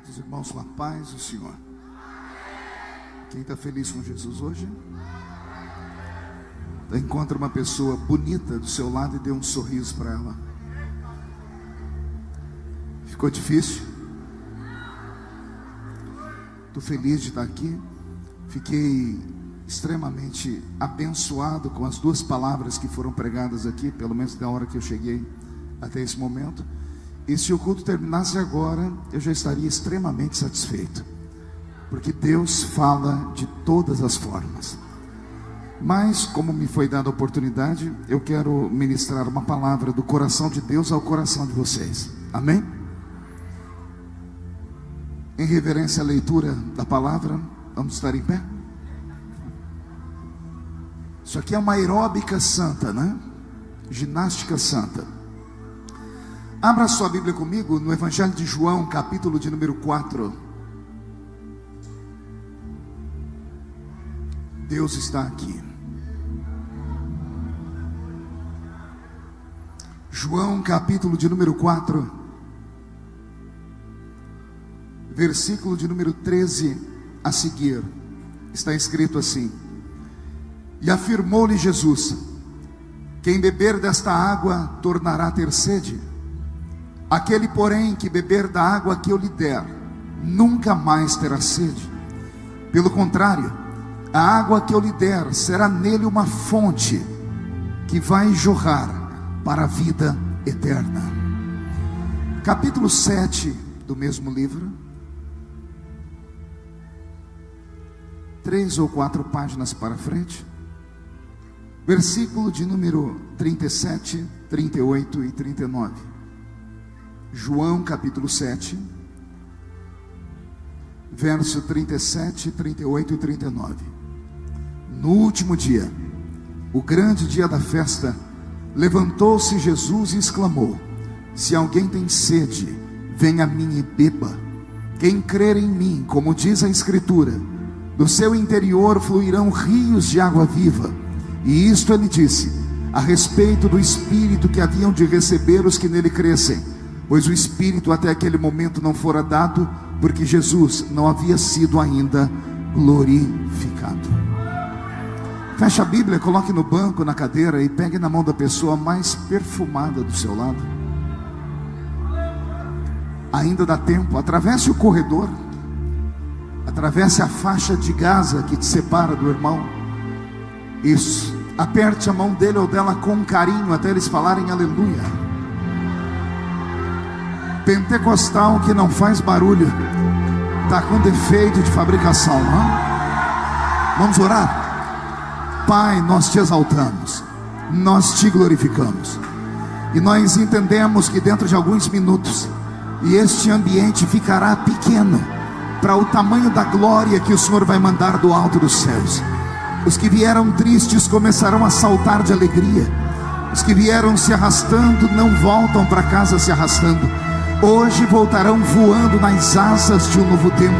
Os irmãos com a paz do Senhor. Quem está feliz com Jesus hoje? Encontra uma pessoa bonita do seu lado e dê um sorriso para ela. Ficou difícil? Estou feliz de estar aqui. Fiquei extremamente abençoado com as duas palavras que foram pregadas aqui, pelo menos da hora que eu cheguei até esse momento. E se o culto terminasse agora, eu já estaria extremamente satisfeito, porque Deus fala de todas as formas. Mas, como me foi dada a oportunidade, eu quero ministrar uma palavra do coração de Deus ao coração de vocês. Amém? Em reverência à leitura da palavra, vamos estar em pé? Isso aqui é uma aeróbica santa, né? Ginástica santa. Abra sua Bíblia comigo no Evangelho de João, capítulo de número 4. Deus está aqui. João, capítulo de número 4, versículo de número 13 a seguir. Está escrito assim: E afirmou-lhe Jesus: Quem beber desta água tornará a ter sede. Aquele, porém, que beber da água que eu lhe der, nunca mais terá sede. Pelo contrário, a água que eu lhe der será nele uma fonte que vai jorrar para a vida eterna. Capítulo 7 do mesmo livro, 3 ou 4 páginas para frente, versículo de número 37, 38 e 39. João capítulo 7, verso 37, 38 e 39. No último dia, o grande dia da festa, levantou-se Jesus e exclamou: Se alguém tem sede, venha a mim e beba. Quem crer em mim, como diz a Escritura, do seu interior fluirão rios de água viva. E isto ele disse a respeito do Espírito que haviam de receber os que nele crescem, pois o Espírito até aquele momento não fora dado, porque Jesus não havia sido ainda glorificado. Feche a Bíblia, coloque no banco, na cadeira, e pegue na mão da pessoa mais perfumada do seu lado. Ainda dá tempo. Atravesse o corredor, atravesse a faixa de Gaza que te separa do irmão. Isso, aperte a mão dele ou dela com carinho até eles falarem aleluia. Pentecostal que não faz barulho está com defeito de fabricação, não? Vamos orar? Pai, nós te exaltamos, nós te glorificamos, e nós entendemos que dentro de alguns minutos, e este ambiente ficará pequeno para o tamanho da glória que o Senhor vai mandar do alto dos céus. Os que vieram tristes começarão a saltar de alegria. Os que vieram se arrastando não voltam para casa se arrastando. Hoje voltarão voando nas asas de um novo tempo.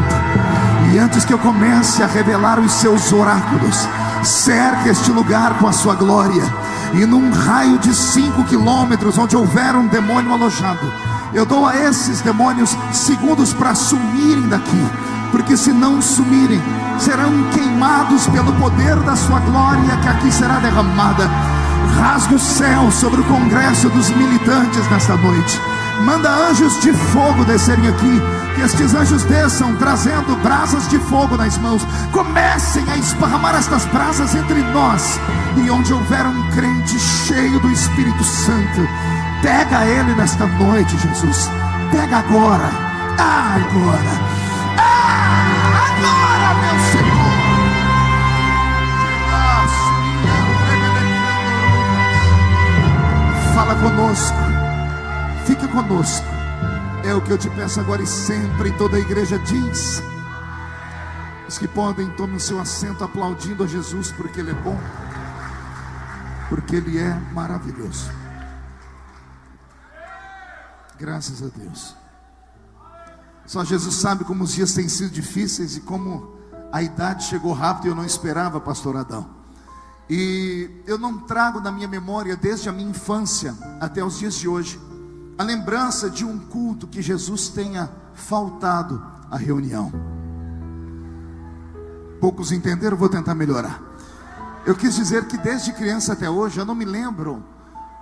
E antes que eu comece a revelar os seus oráculos, cerque este lugar com a sua glória. E num raio de 5 quilômetros, onde houver um demônio alojado, eu dou a esses demônios segundos para sumirem daqui, porque se não sumirem, serão queimados pelo poder da sua glória que aqui será derramada. Rasga o céu sobre o congresso dos militantes nesta noite. Manda anjos de fogo descerem aqui, que estes anjos desçam trazendo brasas de fogo nas mãos. Comecem a esparramar estas brasas entre nós. E onde houver um crente cheio do Espírito Santo, pega ele nesta noite, Jesus. Pega agora. Agora. Agora, meu Senhor. Fala conosco. Fique conosco. É o que eu te peço agora e sempre. Toda a igreja diz. Os que podem, tomem o seu assento aplaudindo a Jesus, porque Ele é bom, porque Ele é maravilhoso. Graças a Deus. Só Jesus sabe como os dias têm sido difíceis e como a idade chegou rápido e eu não esperava, pastor Adão. E eu não trago na minha memória desde a minha infância até os dias de hoje a lembrança de um culto que Jesus tenha faltado a reunião. Poucos entenderam, vou tentar melhorar. Eu quis dizer que desde criança até hoje eu não me lembro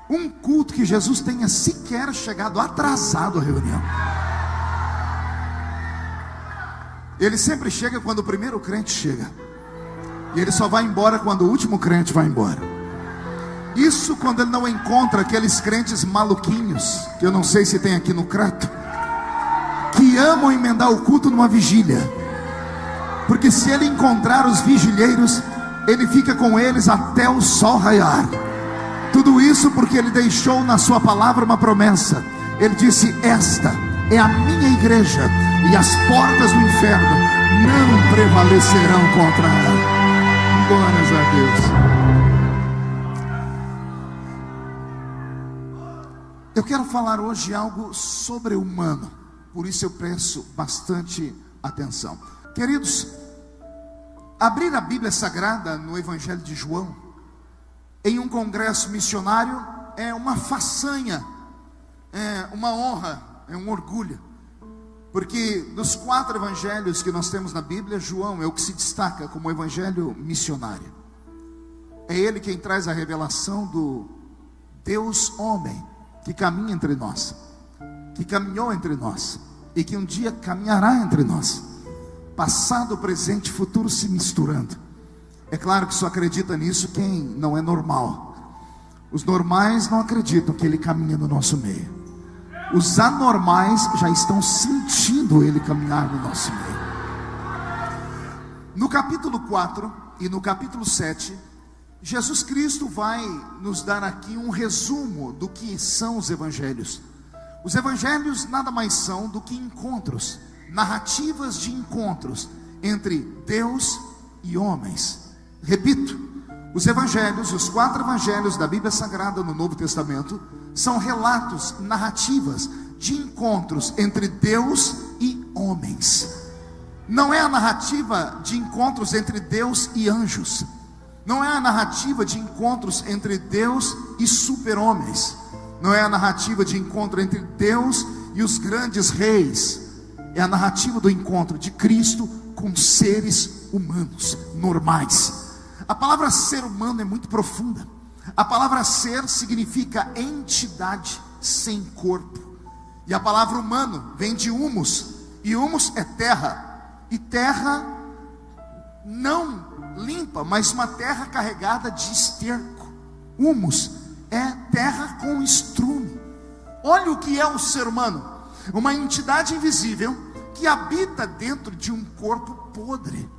um culto que Jesus tenha sequer chegado atrasado à reunião. Ele sempre chega quando o primeiro crente chega, e ele só vai embora quando o último crente vai embora. Isso quando ele não encontra aqueles crentes maluquinhos, que eu não sei se tem aqui no Crato, que amam emendar o culto numa vigília. Porque se ele encontrar os vigilheiros, ele fica com eles até o sol raiar. Tudo isso porque ele deixou na sua palavra uma promessa. Ele disse: esta é a minha igreja, e as portas do inferno não prevalecerão contra ela. Glórias a Deus. Eu quero falar hoje algo sobre-humano, por isso eu peço bastante atenção. Queridos, abrir a Bíblia Sagrada no Evangelho de João, em um congresso missionário, é uma façanha, é uma honra, é um orgulho. Porque dos 4 evangelhos que nós temos na Bíblia, João é o que se destaca como evangelho missionário. É ele quem traz a revelação do Deus homem, que caminha entre nós, que caminhou entre nós, e que um dia caminhará entre nós. Passado, presente e futuro se misturando. É claro que só acredita nisso quem não é normal. Os normais não acreditam que ele caminha no nosso meio. Os anormais já estão sentindo ele caminhar no nosso meio. No capítulo 4 e no capítulo 7, Jesus Cristo vai nos dar aqui um resumo do que são os evangelhos. Os evangelhos nada mais são do que encontros, narrativas de encontros entre Deus e homens. Repito, os evangelhos, os 4 evangelhos da Bíblia Sagrada no Novo Testamento, são relatos, narrativas de encontros entre Deus e homens. Não é a narrativa de encontros entre Deus e anjos. Não é a narrativa de encontros entre Deus e super-homens. Não é a narrativa de encontro entre Deus e os grandes reis. É a narrativa do encontro de Cristo com seres humanos normais. A palavra ser humano é muito profunda. A palavra ser significa entidade sem corpo. E a palavra humano vem de humus. E humus é terra. E terra não limpa, mas uma terra carregada de esterco. Humus é terra com estrume. Olha o que é o ser humano: uma entidade invisível que habita dentro de um corpo podre.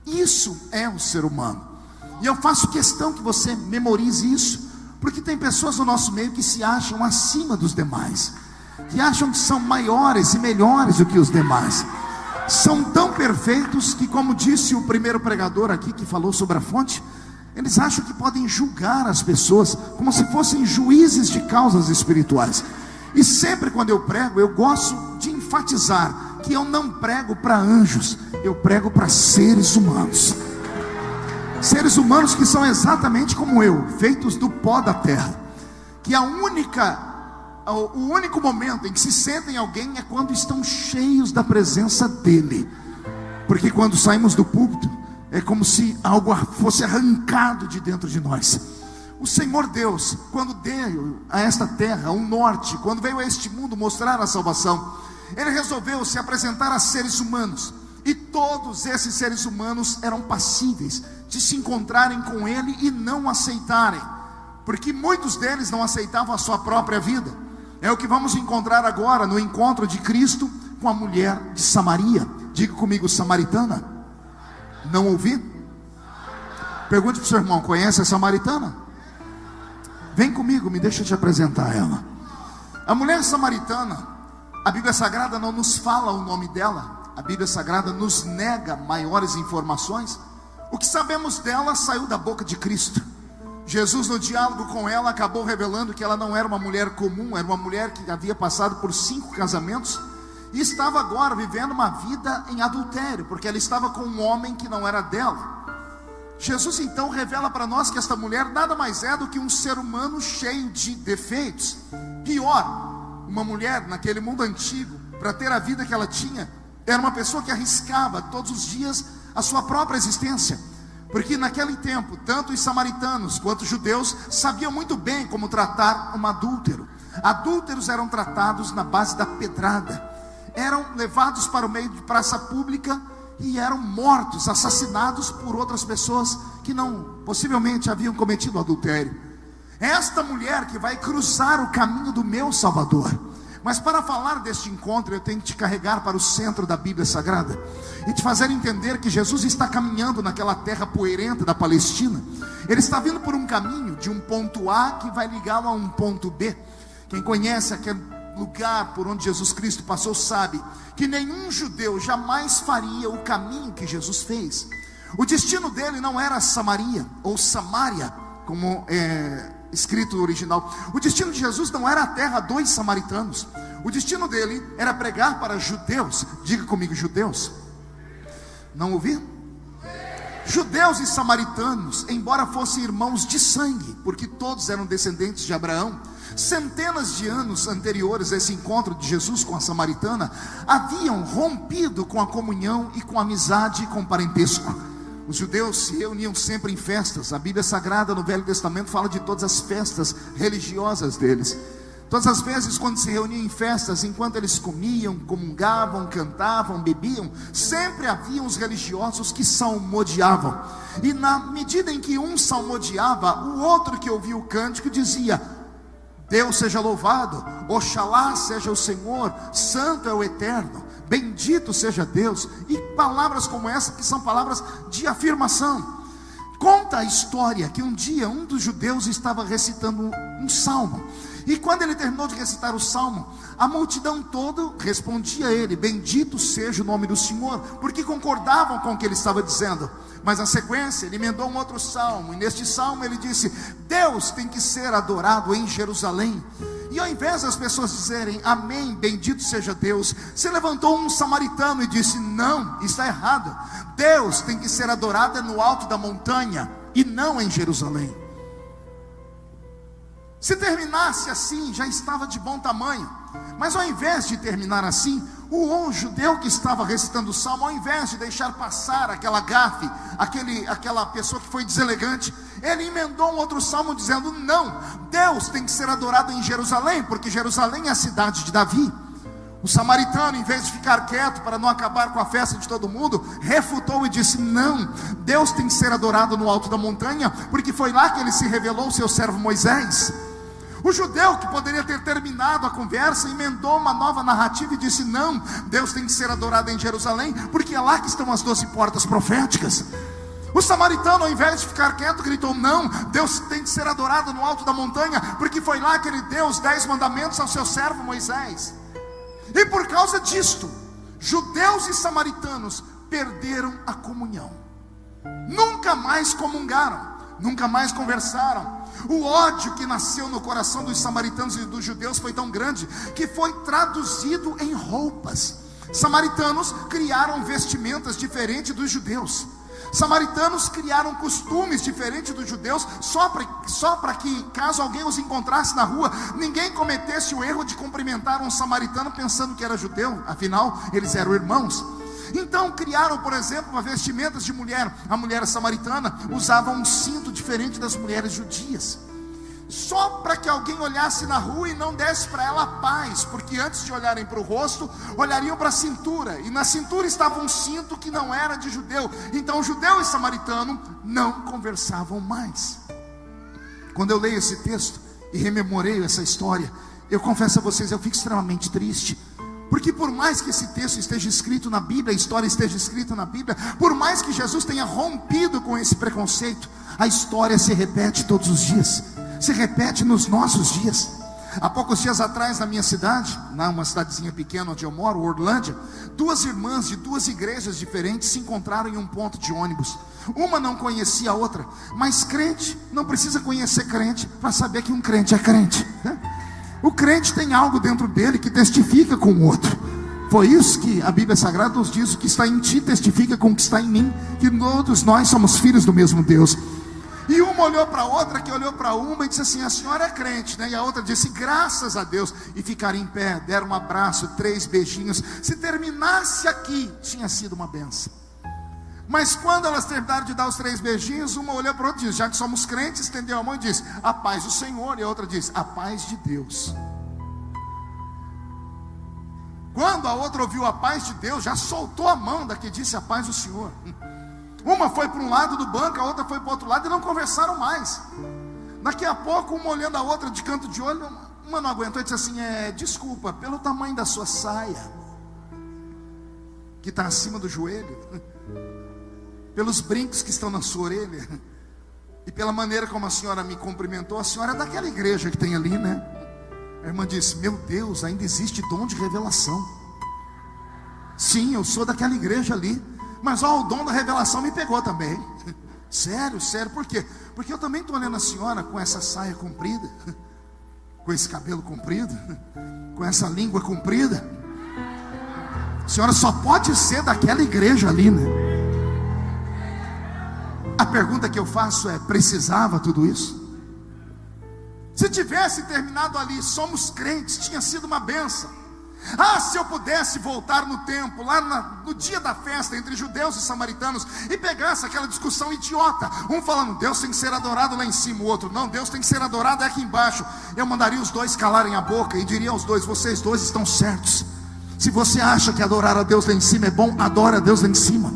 Isso é o ser humano. E eu faço questão que você memorize isso, porque tem pessoas no nosso meio que se acham acima dos demais, que acham que são maiores e melhores do que os demais. São tão perfeitos que, como disse o primeiro pregador aqui que falou sobre a fonte, eles acham que podem julgar as pessoas como se fossem juízes de causas espirituais. E sempre quando eu prego, eu gosto de enfatizar que eu não prego para anjos, eu prego para seres humanos. Seres humanos que são exatamente como eu, feitos do pó da terra. Que o único momento em que se sentem alguém é quando estão cheios da presença dele. Porque quando saímos do púlpito, é como se algo fosse arrancado de dentro de nós. O Senhor Deus, quando deu a esta terra um norte, quando veio a este mundo mostrar a salvação, Ele resolveu se apresentar a seres humanos. E todos esses seres humanos eram passíveis de se encontrarem com Ele e não aceitarem, porque muitos deles não aceitavam a sua própria vida. É o que vamos encontrar agora no encontro de Cristo com a mulher de Samaria. Diga comigo, samaritana. Não ouvi? Pergunte para o seu irmão, conhece a samaritana? Vem comigo, me deixa te apresentar ela. A mulher samaritana, a Bíblia Sagrada não nos fala o nome dela. A Bíblia Sagrada nos nega maiores informações. O que sabemos dela saiu da boca de Cristo. Jesus, no diálogo com ela, acabou revelando que ela não era uma mulher comum, era uma mulher que havia passado por 5 casamentos e estava agora vivendo uma vida em adultério, porque ela estava com um homem que não era dela. Jesus então revela para nós que esta mulher nada mais é do que um ser humano cheio de defeitos. Pior, uma mulher naquele mundo antigo, para ter a vida que ela tinha, Era uma pessoa que arriscava todos os dias a sua própria existência, porque naquele tempo, tanto os samaritanos quanto os judeus sabiam muito bem como tratar um adúltero. Adúlteros eram tratados na base da pedrada, eram levados para o meio de praça pública e eram mortos, assassinados por outras pessoas que possivelmente haviam cometido adultério. É esta mulher que vai cruzar o caminho do meu Salvador. Mas para falar deste encontro, eu tenho que te carregar para o centro da Bíblia Sagrada e te fazer entender que Jesus está caminhando naquela terra poeirenta da Palestina. Ele está vindo por um caminho de um ponto A que vai ligá-lo a um ponto B. Quem conhece aquele lugar por onde Jesus Cristo passou sabe que nenhum judeu jamais faria o caminho que Jesus fez. O destino dele não era Samaria ou Samária, como escrito no original. O destino de Jesus não era a terra dos samaritanos. O destino dele era pregar para judeus. Diga comigo, judeus. Não ouvi? Judeus e samaritanos, embora fossem irmãos de sangue, porque todos eram descendentes de Abraão, centenas de anos anteriores a esse encontro de Jesus com a samaritana, haviam rompido com a comunhão e com a amizade e com o parentesco. Os judeus se reuniam sempre em festas. A Bíblia Sagrada no Velho Testamento fala de todas as festas religiosas deles. Todas as vezes quando se reuniam em festas, enquanto eles comiam, comungavam, cantavam, bebiam, sempre havia os religiosos que salmodiavam. E na medida em que um salmodiava, o outro que ouvia o cântico dizia: Deus seja louvado, Oxalá seja o Senhor, santo é o Eterno, bendito seja Deus. E palavras como essa, que são palavras de afirmação. Conta a história que um dia um dos judeus estava recitando um salmo, e quando ele terminou de recitar o salmo, a multidão toda respondia a ele: bendito seja o nome do Senhor, porque concordavam com o que ele estava dizendo. Mas na sequência ele emendou um outro salmo, e neste salmo ele disse: Deus tem que ser adorado em Jerusalém. E ao invés das pessoas dizerem amém, bendito seja Deus, se levantou um samaritano e disse: não, está errado. Deus tem que ser adorado no alto da montanha e não em Jerusalém. Se terminasse assim, já estava de bom tamanho. Mas ao invés de terminar assim, o judeu que estava recitando o salmo, ao invés de deixar passar aquela gafe, aquela pessoa que foi deselegante, ele emendou um outro salmo dizendo: não, Deus tem que ser adorado em Jerusalém, porque Jerusalém é a cidade de Davi. O samaritano, em vez de ficar quieto para não acabar com a festa de todo mundo, refutou e disse: não, Deus tem que ser adorado no alto da montanha, porque foi lá que ele se revelou ao seu servo Moisés. O judeu, que poderia ter terminado a conversa, emendou uma nova narrativa e disse: não, Deus tem que ser adorado em Jerusalém, porque é lá que estão as 12 portas proféticas. O samaritano, ao invés de ficar quieto, gritou: não, Deus tem que ser adorado no alto da montanha, porque foi lá que ele deu os 10 mandamentos ao seu servo Moisés. E por causa disto, judeus e samaritanos perderam a comunhão. Nunca mais comungaram, nunca mais conversaram. O ódio que nasceu no coração dos samaritanos e dos judeus foi tão grande que foi traduzido em roupas. Samaritanos criaram vestimentas diferentes dos judeus. Samaritanos criaram costumes diferentes dos judeus, só para que, caso alguém os encontrasse na rua, ninguém cometesse o erro de cumprimentar um samaritano pensando que era judeu. Afinal, eles eram irmãos. Então criaram, por exemplo, vestimentas de mulher. A mulher samaritana usava um cinto diferente das mulheres judias, só para que alguém olhasse na rua e não desse para ela paz, porque antes de olharem para o rosto, olhariam para a cintura, e na cintura estava um cinto que não era de judeu. Então judeu e samaritano não conversavam mais. Quando eu leio esse texto e rememorei essa história, eu confesso a vocês, eu fico extremamente triste. Porque por mais que esse texto esteja escrito na Bíblia, a história esteja escrita na Bíblia, por mais que Jesus tenha rompido com esse preconceito, a história se repete todos os dias, se repete nos nossos dias. Há poucos dias atrás, na minha cidade, numa cidadezinha pequena onde eu moro, Orlândia, 2 irmãs de 2 igrejas diferentes se encontraram em um ponto de ônibus. Uma não conhecia a outra, mas crente não precisa conhecer crente para saber que um crente é crente, né? O crente tem algo dentro dele que testifica com o outro. Foi isso que a Bíblia Sagrada nos diz: o que está em ti testifica com o que está em mim, que todos nós somos filhos do mesmo Deus. E uma olhou para a outra, que olhou para uma e disse assim: a senhora é crente, né? E a outra disse: graças a Deus. E ficaram em pé, deram um abraço, 3 beijinhos. Se terminasse aqui, tinha sido uma benção. Mas quando elas terminaram de dar os 3 beijinhos, uma olhou para a outra e disse: já que somos crentes, estendeu a mão e disse: a paz do Senhor. E a outra disse: a paz de Deus. Quando a outra ouviu a paz de Deus, já soltou a mão da que disse a paz do Senhor. Uma foi para um lado do banco, a outra foi para o outro lado e não conversaram mais. Daqui a pouco, uma olhando a outra de canto de olho, uma não aguentou e disse assim: desculpa, pelo tamanho da sua saia, que está acima do joelho, pelos brincos que estão na sua orelha, e pela maneira como a senhora me cumprimentou, a senhora é daquela igreja que tem ali, né? A irmã disse: meu Deus, ainda existe dom de revelação. Sim, eu sou daquela igreja ali. Mas o dom da revelação me pegou também. Sério, por quê? Porque eu também estou olhando a senhora com essa saia comprida, com esse cabelo comprido, com essa língua comprida. A senhora só pode ser daquela igreja ali, né? A pergunta que eu faço é: precisava tudo isso? Se tivesse terminado ali, somos crentes, tinha sido uma bênção. Se eu pudesse voltar no tempo, lá no dia da festa entre judeus e samaritanos, e pegasse aquela discussão idiota, um falando: Deus tem que ser adorado lá em cima, o outro: não, Deus tem que ser adorado aqui embaixo. Eu mandaria os dois calarem a boca e diria aos dois: vocês dois estão certos. Se você acha que adorar a Deus lá em cima é bom, adora a Deus lá em cima.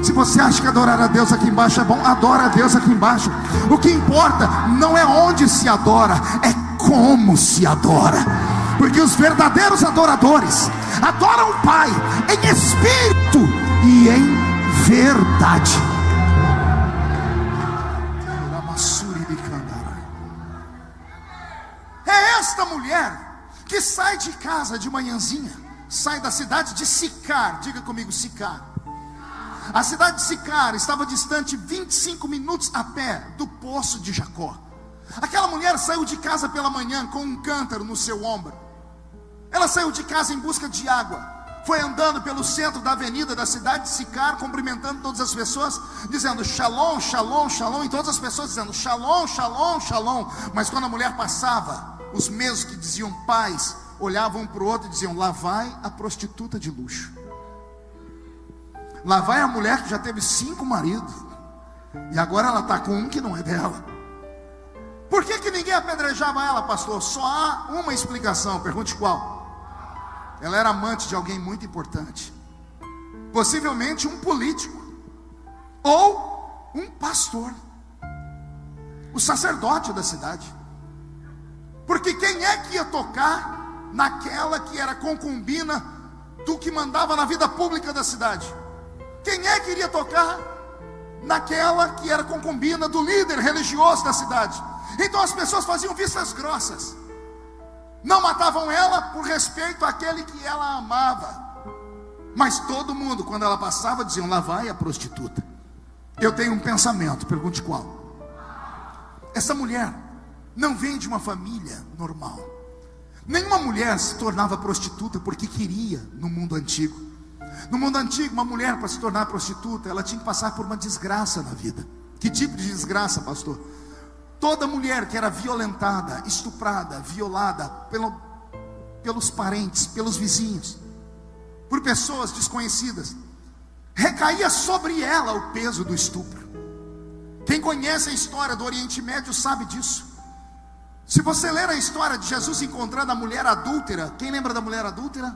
Se você acha que adorar a Deus aqui embaixo é bom, adora a Deus aqui embaixo. O que importa não é onde se adora, é como se adora. Porque os verdadeiros adoradores adoram o Pai em espírito e em verdade. É esta mulher que sai de casa de manhãzinha, sai da cidade de Sicar. Diga comigo: Sicar. A cidade de Sicar estava distante 25 minutos a pé do poço de Jacó. Aquela mulher saiu de casa pela manhã com um cântaro no seu ombro. Ela saiu de casa em busca de água. Foi andando pelo centro da avenida da cidade de Sicar, cumprimentando todas as pessoas, dizendo: shalom, shalom, shalom. E todas as pessoas dizendo: shalom, shalom, shalom. Mas quando a mulher passava, os mesmos que diziam paz olhavam um para o outro e diziam: lá vai a prostituta de luxo. Lá vai a mulher que já teve 5 maridos, e agora ela está com um que não é dela. Por que ninguém apedrejava ela, pastor? Só há uma explicação. Pergunte qual? Ela era amante de alguém muito importante, possivelmente um político, ou um pastor, o sacerdote da cidade. Porque quem é que ia tocar naquela que era concubina do que mandava na vida pública da cidade? Quem é que iria tocar naquela que era concubina do líder religioso da cidade? Então as pessoas faziam vistas grossas, não matavam ela por respeito àquele que ela amava. Mas todo mundo, quando ela passava, diziam: lá vai a prostituta. Eu tenho um pensamento, pergunte qual? Essa mulher não vem de uma família normal. Nenhuma mulher se tornava prostituta porque queria no mundo antigo. No mundo antigo, uma mulher, para se tornar prostituta, ela tinha que passar por uma desgraça na vida. Que tipo de desgraça, pastor? Toda mulher que era violentada, estuprada, violada pelos parentes, pelos vizinhos, por pessoas desconhecidas, recaía sobre ela o peso do estupro. Quem conhece a história do Oriente Médio sabe disso. Se você ler a história de Jesus encontrando a mulher adúltera, quem lembra da mulher adúltera?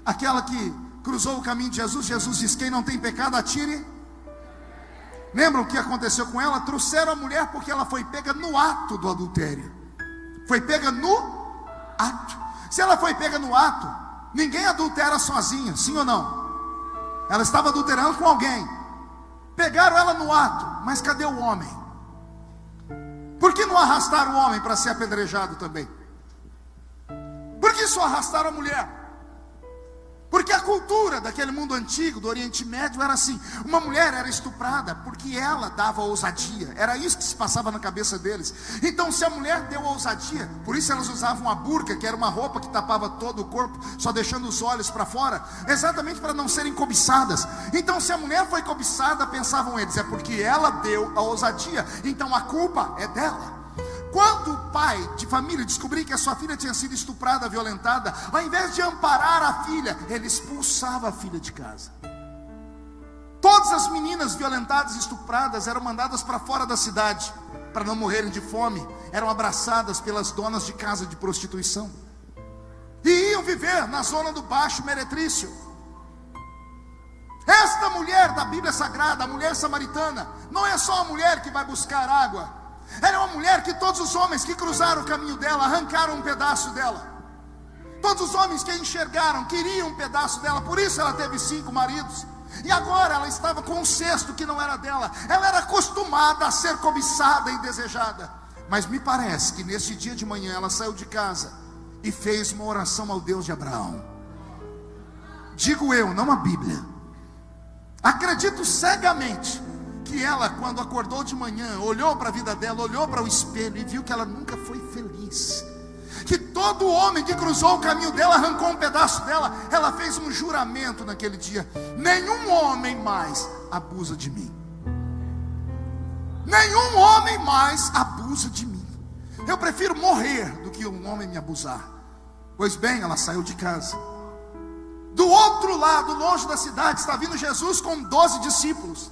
Aquela que cruzou o caminho de Jesus. Jesus diz: quem não tem pecado, atire. Lembram o que aconteceu com ela? Trouxeram a mulher porque ela foi pega no ato do adultério. Foi pega no ato. Se ela foi pega no ato, ninguém adultera sozinha, sim ou não? Ela estava adulterando com alguém. Pegaram ela no ato, mas cadê o homem? Por que não arrastaram o homem para ser apedrejado também? Por que só arrastaram a mulher? Porque a cultura daquele mundo antigo, do Oriente Médio, era assim: uma mulher era estuprada porque ela dava ousadia. Era isso que se passava na cabeça deles. Então, se a mulher deu ousadia, por isso elas usavam a burca, que era uma roupa que tapava todo o corpo, só deixando os olhos para fora, exatamente para não serem cobiçadas. Então, se a mulher foi cobiçada, pensavam eles, é porque ela deu a ousadia, então a culpa é dela. Quando o pai de família descobriu que a sua filha tinha sido estuprada, violentada, ao invés de amparar a filha, ele expulsava a filha de casa. Todas as meninas violentadas e estupradas eram mandadas para fora da cidade, para não morrerem de fome. Eram abraçadas pelas donas de casa de prostituição e iam viver na zona do Baixo Meretrício. Esta mulher da Bíblia Sagrada, a mulher samaritana, não é só a mulher que vai buscar água. Ela é uma mulher que todos os homens que cruzaram o caminho dela arrancaram um pedaço dela. Todos os homens que a enxergaram queriam um pedaço dela. Por isso ela teve 5 maridos. E agora ela estava com um cesto que não era dela. Ela era acostumada a ser cobiçada e desejada. Mas me parece que nesse dia de manhã ela saiu de casa e fez uma oração ao Deus de Abraão. Digo eu, não a Bíblia. Acredito cegamente que ela, quando acordou de manhã, olhou para a vida dela, olhou para o espelho e viu que ela nunca foi feliz. Que todo homem que cruzou o caminho dela arrancou um pedaço dela. Ela fez um juramento naquele dia: nenhum homem mais abusa de mim. Nenhum homem mais abusa de mim. Eu prefiro morrer do que um homem me abusar. Pois bem, ela saiu de casa. Do outro lado, longe da cidade, está vindo Jesus com 12 discípulos.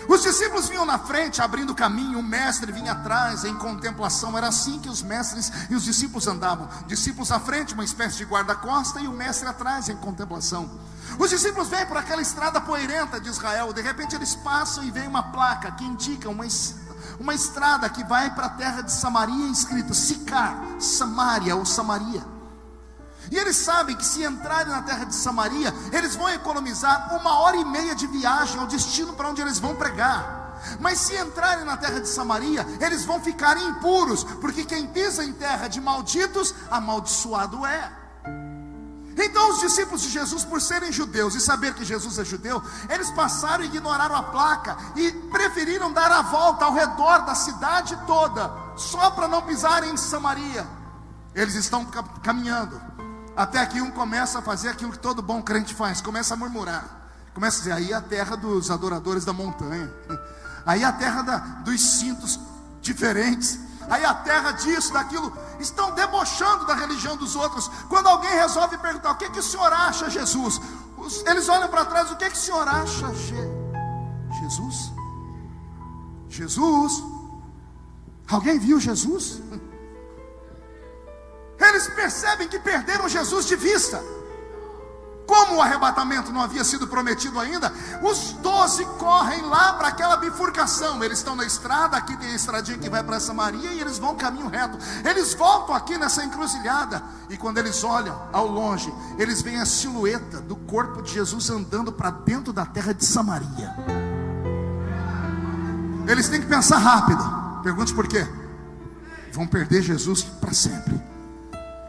Os discípulos vinham na frente, abrindo caminho, o mestre vinha atrás, em contemplação. Era assim que os mestres e os discípulos andavam: discípulos à frente, uma espécie de guarda-costa, e o mestre atrás, em contemplação. Os discípulos vêm por aquela estrada poeirenta de Israel. De repente eles passam e vem uma placa que indica uma estrada que vai para a terra de Samaria, escrito Sicar, Samaria ou Samaria. E eles sabem que se entrarem na terra de Samaria, eles vão economizar 1h30 de viagem ao destino para onde eles vão pregar. Mas se entrarem na terra de Samaria, eles vão ficar impuros, porque quem pisa em terra de malditos, amaldiçoado é. Então os discípulos de Jesus, por serem judeus e saber que Jesus é judeu, eles passaram e ignoraram a placa e preferiram dar a volta ao redor da cidade toda, só para não pisarem em Samaria. Eles estão caminhando, até que um começa a fazer aquilo que todo bom crente faz: começa a murmurar, começa a dizer: aí é a terra dos adoradores da montanha, aí é a terra dos cintos diferentes, aí é a terra disso, daquilo. Estão debochando da religião dos outros. Quando alguém resolve perguntar: o que o senhor acha, Jesus? Eles olham para trás: o que o senhor acha, Jesus? Jesus? Alguém viu Jesus? Eles percebem que perderam Jesus de vista. Como o arrebatamento não havia sido prometido ainda, os 12 correm lá para aquela bifurcação. Eles estão na estrada, aqui tem a estradinha que vai para Samaria, e eles vão caminho reto. Eles voltam aqui nessa encruzilhada, e quando eles olham ao longe, eles veem a silhueta do corpo de Jesus andando para dentro da terra de Samaria. Eles têm que pensar rápido. Pergunte por quê? Vão perder Jesus para sempre.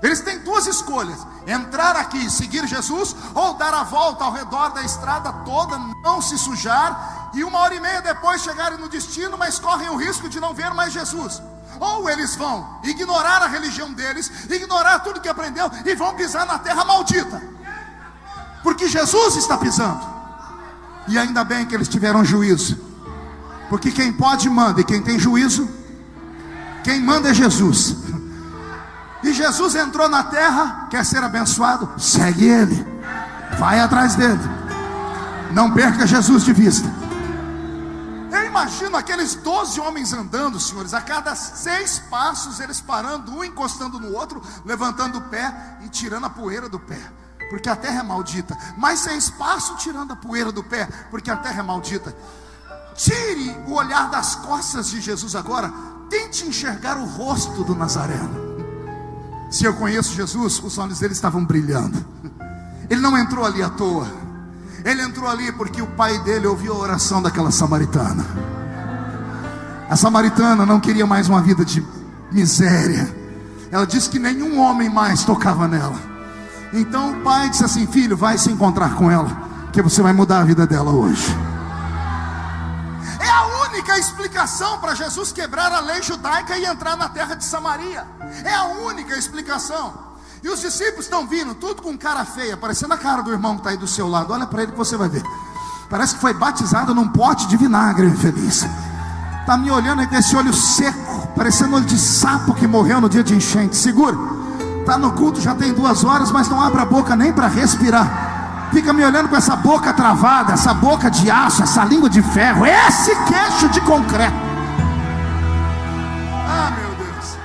Eles têm 2 escolhas: entrar aqui e seguir Jesus, ou dar a volta ao redor da estrada toda, não se sujar, e 1h30 depois chegarem no destino, mas correm o risco de não ver mais Jesus. Ou eles vão ignorar a religião deles, ignorar tudo que aprendeu, e vão pisar na terra maldita, porque Jesus está pisando. E ainda bem que eles tiveram juízo, porque quem pode manda, e quem tem juízo, quem manda é Jesus. E Jesus entrou na terra. Quer ser abençoado? Segue Ele, vai atrás dele, não perca Jesus de vista. Eu imagino aqueles 12 homens andando, senhores, a cada 6 passos eles parando, um encostando no outro, levantando o pé e tirando a poeira do pé, porque a terra é maldita. Mais 6 passos tirando a poeira do pé, porque a terra é maldita. Tire o olhar das costas de Jesus agora, tente enxergar o rosto do Nazareno. Se eu conheço Jesus, os olhos dele estavam brilhando. Ele não entrou ali à toa. Ele entrou ali porque o pai dele ouviu a oração daquela samaritana. A samaritana não queria mais uma vida de miséria. Ela disse que nenhum homem mais tocava nela. Então o pai disse assim: filho, vai se encontrar com ela, que você vai mudar a vida dela hoje. É a única explicação para Jesus quebrar a lei judaica e entrar na terra de Samaria. É a única explicação. E os discípulos estão vindo, tudo com cara feia, parecendo a cara do irmão que está aí do seu lado. Olha para ele que você vai ver. Parece que foi batizado num pote de vinagre, infeliz. Está me olhando aí com esse olho seco, parecendo olho de sapo que morreu no dia de enchente. Segura. Está no culto, já tem 2 horas, mas não abre a boca nem para respirar. Fica me olhando com essa boca travada, essa boca de aço, essa língua de ferro, esse queixo de concreto. Ah, meu Deus.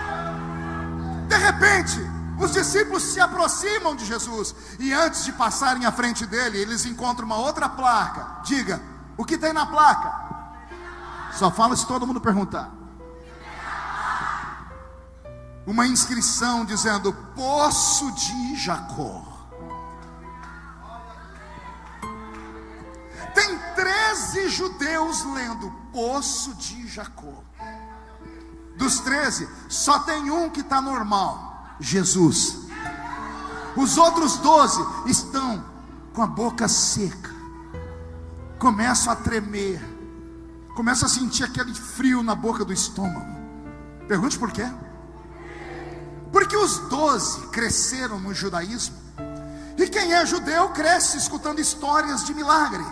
De repente, os discípulos se aproximam de Jesus, e antes de passarem à frente dele, eles encontram uma outra placa. Diga, o que tem na placa? Só fala se todo mundo perguntar. Uma inscrição dizendo: Poço de Jacó. Tem 13 judeus lendo Poço de Jacó. Dos 13, só tem um que está normal: Jesus. Os outros 12 estão com a boca seca, começam a tremer, começam a sentir aquele frio na boca do estômago. Pergunte por quê? Porque os 12 cresceram no judaísmo, e quem é judeu cresce escutando histórias de milagre.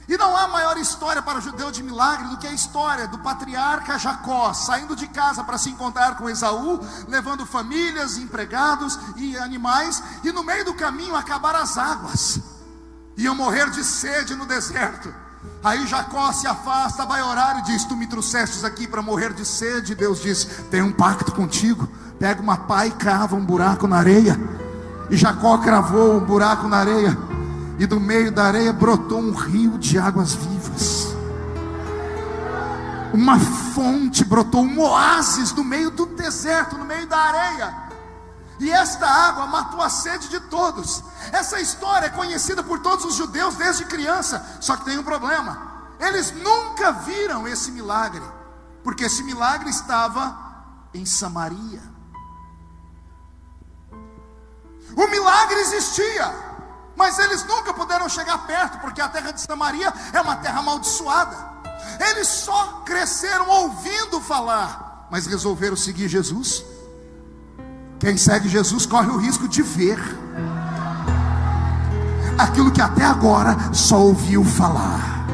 E não há maior história para o judeu de milagre do que a história do patriarca Jacó, saindo de casa para se encontrar com Esaú, levando famílias, empregados e animais, e no meio do caminho acabaram as águas, iam morrer de sede no deserto. Aí Jacó se afasta, vai orar e diz: tu me trouxestes aqui para morrer de sede. Deus diz: tem um pacto contigo, pega uma pá e crava um buraco na areia. E Jacó cravou um buraco na areia, e do meio da areia brotou um rio de águas vivas. Uma fonte brotou, um oásis no meio do deserto, no meio da areia. E esta água matou a sede de todos. Essa história é conhecida por todos os judeus desde criança. Só que tem um problema: eles nunca viram esse milagre, porque esse milagre estava em Samaria. O milagre existia, mas eles nunca puderam chegar perto, porque a terra de Samaria é uma terra amaldiçoada. Eles só cresceram ouvindo falar, mas resolveram seguir Jesus. Quem segue Jesus corre o risco de ver aquilo que até agora só ouviu falar.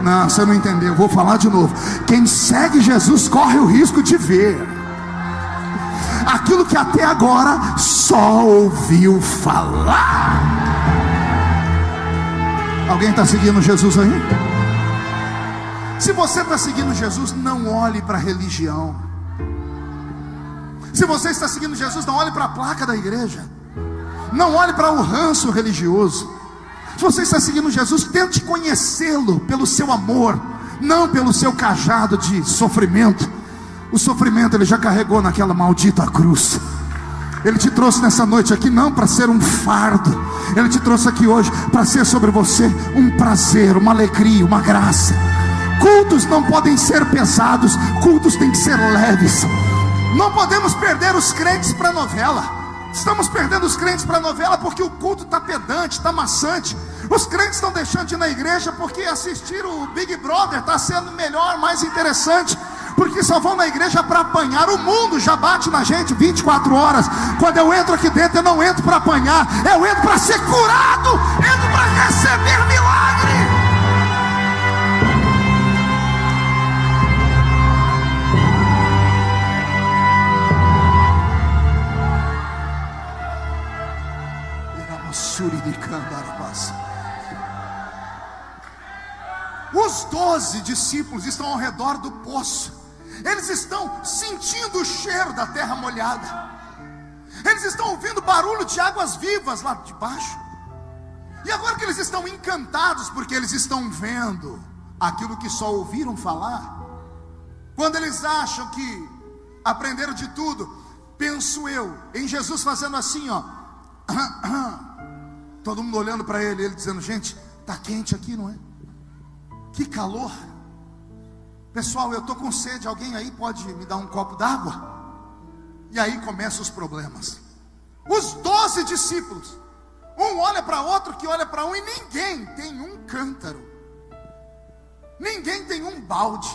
Não, você não entendeu, vou falar de novo. Quem segue Jesus corre o risco de ver aquilo que até agora só ouviu falar. Alguém está seguindo Jesus aí? Se você está seguindo Jesus, não olhe para a religião. Se você está seguindo Jesus, não olhe para a placa da igreja, não olhe para o ranço religioso. Se você está seguindo Jesus, tente conhecê-lo pelo seu amor, não pelo seu cajado de sofrimento. O sofrimento ele já carregou naquela maldita cruz. Ele te trouxe nessa noite aqui não para ser um fardo, ele te trouxe aqui hoje para ser sobre você um prazer, uma alegria, uma graça. Cultos não podem ser pesados, cultos têm que ser leves. Não podemos perder os crentes para novela. Estamos perdendo os crentes para novela porque o culto está pedante, está maçante. Os crentes estão deixando de ir na igreja porque assistir o Big Brother está sendo melhor, mais interessante, porque só vão na igreja para apanhar. O mundo já bate na gente 24 horas. Quando eu entro aqui dentro, eu não entro para apanhar, eu entro para ser curado, entro para receber milagre. Os 12 discípulos estão ao redor do poço. Eles estão sentindo o cheiro da terra molhada. Eles estão ouvindo barulho de águas vivas lá de baixo. E agora que eles estão encantados, porque eles estão vendo aquilo que só ouviram falar, quando eles acham que aprenderam de tudo, penso eu em Jesus fazendo assim, ó. Todo mundo olhando para ele, ele dizendo: gente, tá quente aqui, não é? Que calor. Pessoal, eu estou com sede, alguém aí pode me dar um copo d'água? E aí começam os problemas. Os 12 discípulos, um olha para outro, que olha para um, e ninguém tem um cântaro, ninguém tem um balde,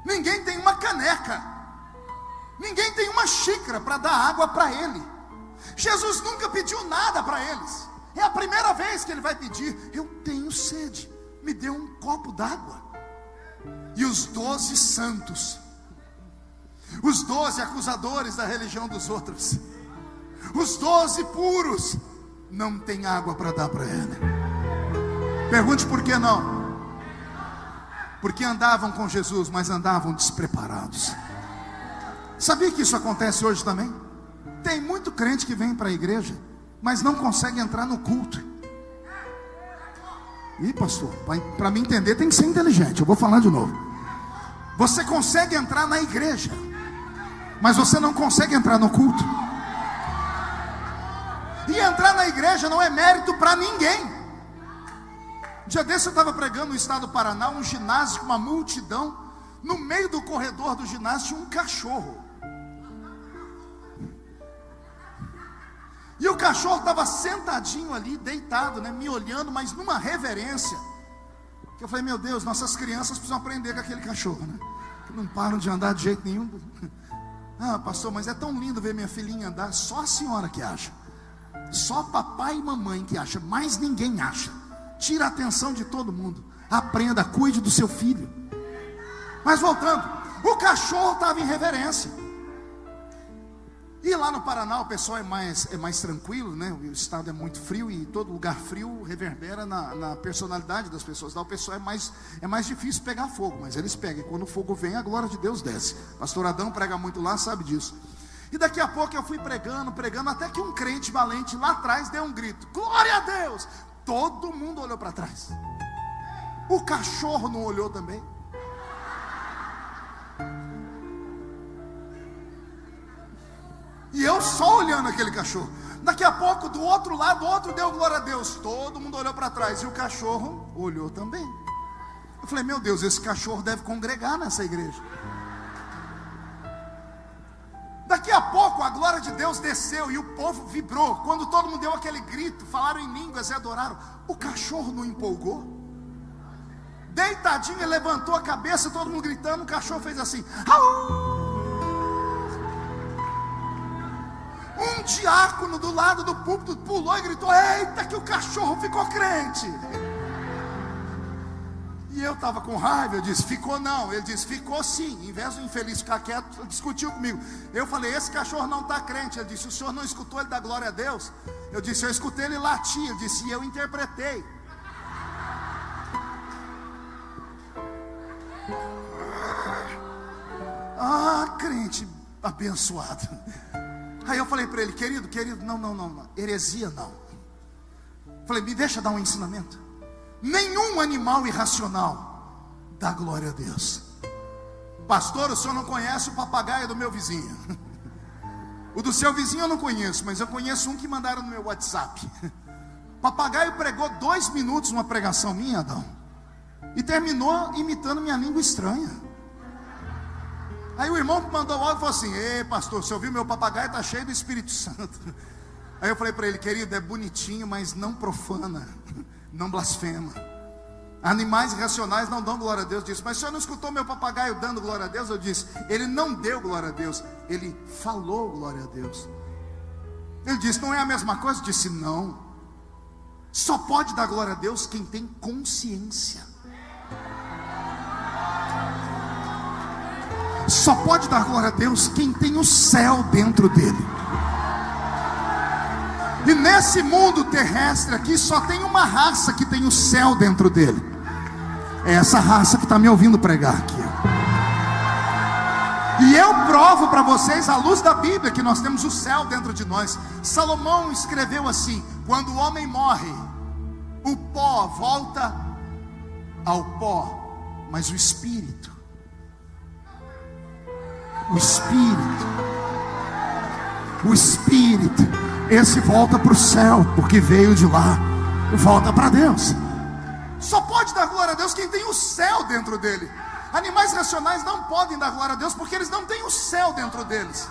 ninguém tem uma caneca, ninguém tem uma xícara para dar água para ele. Jesus nunca pediu nada para eles. É a primeira vez que ele vai pedir: eu tenho sede, me dê um copo d'água. E os 12 santos, os 12 acusadores da religião dos outros, os 12 puros, não tem água para dar para ele. Pergunte por que não? Porque andavam com Jesus, mas andavam despreparados. Sabia que isso acontece hoje também? Tem muito crente que vem para a igreja, mas não consegue entrar no culto. Ih, pastor, para me entender tem que ser inteligente. Eu vou falar de novo. Você consegue entrar na igreja, mas você não consegue entrar no culto. E entrar na igreja não é mérito para ninguém. Um dia desse eu estava pregando no estado do Paraná, um ginásio com uma multidão. No meio do corredor do ginásio tinha um cachorro. E o cachorro estava sentadinho ali, deitado, né, me olhando, mas numa reverência. Que eu falei: meu Deus, nossas crianças precisam aprender com aquele cachorro, né? Que não param de andar de jeito nenhum. Ah, pastor, mas é tão lindo ver minha filhinha andar. Só a senhora que acha. Só papai e mamãe que acha, mais ninguém acha. Tira a atenção de todo mundo. Aprenda, cuide do seu filho. Mas voltando, o cachorro estava em reverência. E lá no Paraná o pessoal é mais tranquilo, né? O estado é muito frio e todo lugar frio reverbera na personalidade das pessoas. Lá o pessoal é mais difícil pegar fogo, mas eles pegam. E quando o fogo vem, a glória de Deus desce. Pastor Adão prega muito lá, sabe disso. E daqui a pouco eu fui pregando, até que um crente valente lá atrás deu um grito: glória a Deus! Todo mundo olhou para trás. O cachorro não olhou também. E eu só olhando aquele cachorro. Daqui a pouco, do outro lado, outro deu glória a Deus. Todo mundo olhou para trás e o cachorro olhou também. Eu falei: meu Deus, esse cachorro deve congregar nessa igreja. Daqui a pouco a glória de Deus desceu e o povo vibrou. Quando todo mundo deu aquele grito, falaram em línguas e adoraram, o cachorro não empolgou? Deitadinho, ele levantou a cabeça, todo mundo gritando, o cachorro fez assim: au! Um diácono do lado do púlpito pulou e gritou: eita, que o cachorro ficou crente. E eu estava com raiva, eu disse: ficou não. Ele disse: ficou sim. Em vez do infeliz ficar quieto, discutiu comigo. Eu falei: esse cachorro não está crente. Ele disse: o senhor não escutou ele dar glória a Deus? Eu disse: eu escutei ele latir. Ele disse: e eu interpretei. Ah, crente abençoado. Aí eu falei para ele: querido, não, heresia não. Falei: me deixa dar um ensinamento. Nenhum animal irracional dá glória a Deus. Pastor, o senhor não conhece o papagaio do meu vizinho. O do seu vizinho eu não conheço, mas eu conheço um que mandaram no meu WhatsApp. O papagaio pregou 2 minutos uma pregação minha, Adão, e terminou imitando minha língua estranha. Aí o irmão que mandou o áudio falou assim: ei pastor, você ouviu, meu papagaio está cheio do Espírito Santo. Aí eu falei para ele: querido, é bonitinho, mas não profana, não blasfema. Animais irracionais não dão glória a Deus. Disse: mas o senhor não escutou meu papagaio dando glória a Deus? Eu disse: ele não deu glória a Deus, ele falou glória a Deus. Ele disse: não é a mesma coisa? Eu disse: não. Só pode dar glória a Deus quem tem consciência. Só pode dar glória a Deus quem tem o céu dentro dele. E nesse mundo terrestre aqui só tem uma raça que tem o céu dentro dele. É essa raça que está me ouvindo pregar aqui. E eu provo para vocês, à luz da Bíblia, que nós temos o céu dentro de nós. Salomão escreveu assim: quando o homem morre, o pó volta ao pó, mas o espírito, esse volta para o céu, porque veio de lá, volta para Deus. Só pode dar glória a Deus quem tem o céu dentro dele. Animais racionais não podem dar glória a Deus, porque eles não têm o céu dentro deles.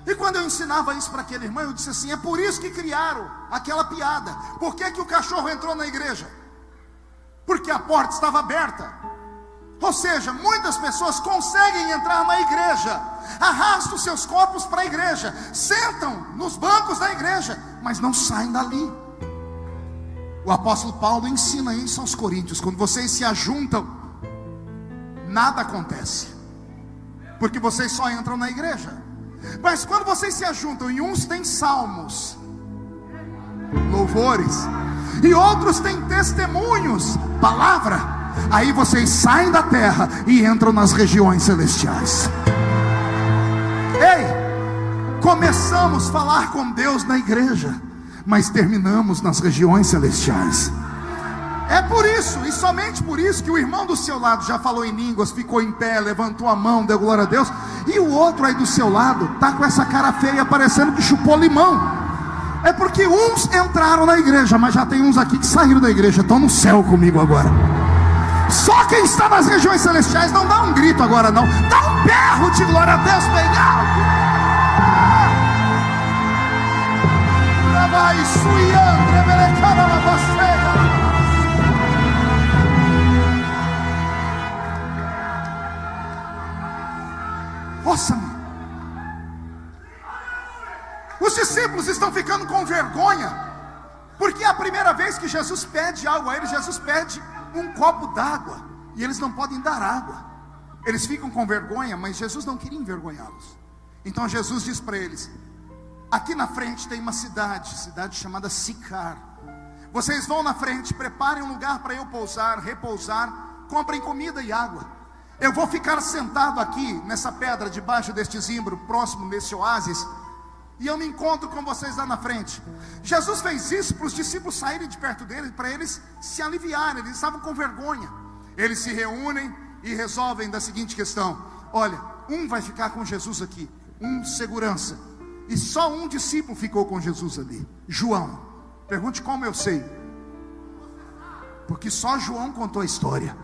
E quando eu ensinava isso para aquele irmão, eu disse assim: é por isso que criaram aquela piada. Por que o cachorro entrou na igreja? Porque a porta estava aberta. Ou seja, muitas pessoas conseguem entrar na igreja, arrastam seus corpos para a igreja, sentam nos bancos da igreja, mas não saem dali. O apóstolo Paulo ensina isso aos coríntios: quando vocês se ajuntam, nada acontece, porque vocês só entram na igreja. Mas quando vocês se ajuntam, e uns têm salmos, louvores, e outros têm testemunhos, palavra, aí vocês saem da terra e entram nas regiões celestiais. Ei, começamos a falar com Deus na igreja, mas terminamos nas regiões celestiais. É por isso, e somente por isso, que o irmão do seu lado já falou em línguas, ficou em pé, levantou a mão, deu glória a Deus, e o outro aí do seu lado está com essa cara feia, parecendo que chupou limão. É porque uns entraram na igreja, mas já tem uns aqui que saíram da igreja, estão no céu comigo agora. Só quem está nas regiões celestiais não dá um grito agora não, dá um berro de glória a Deus bem alto. Vai suiando, rebelecada na baceira. Ouça-me. Os discípulos estão ficando com vergonha, porque é a primeira vez que Jesus pede algo a eles. Jesus pede um copo d'água, e eles não podem dar água. Eles ficam com vergonha, mas Jesus não queria envergonhá-los. Então Jesus diz para eles: aqui na frente tem uma cidade chamada Sicar. Vocês vão na frente, preparem um lugar para eu repousar, comprem comida e água. Eu vou ficar sentado aqui nessa pedra, debaixo deste zimbro, próximo desse oásis, e eu me encontro com vocês lá na frente. Jesus fez isso para os discípulos saírem de perto dele, para eles se aliviarem. Eles estavam com vergonha. Eles se reúnem e resolvem da seguinte questão: olha, um vai ficar com Jesus aqui, um segurança, e só um discípulo ficou com Jesus ali, João. Pergunte como eu sei, porque só João contou a história.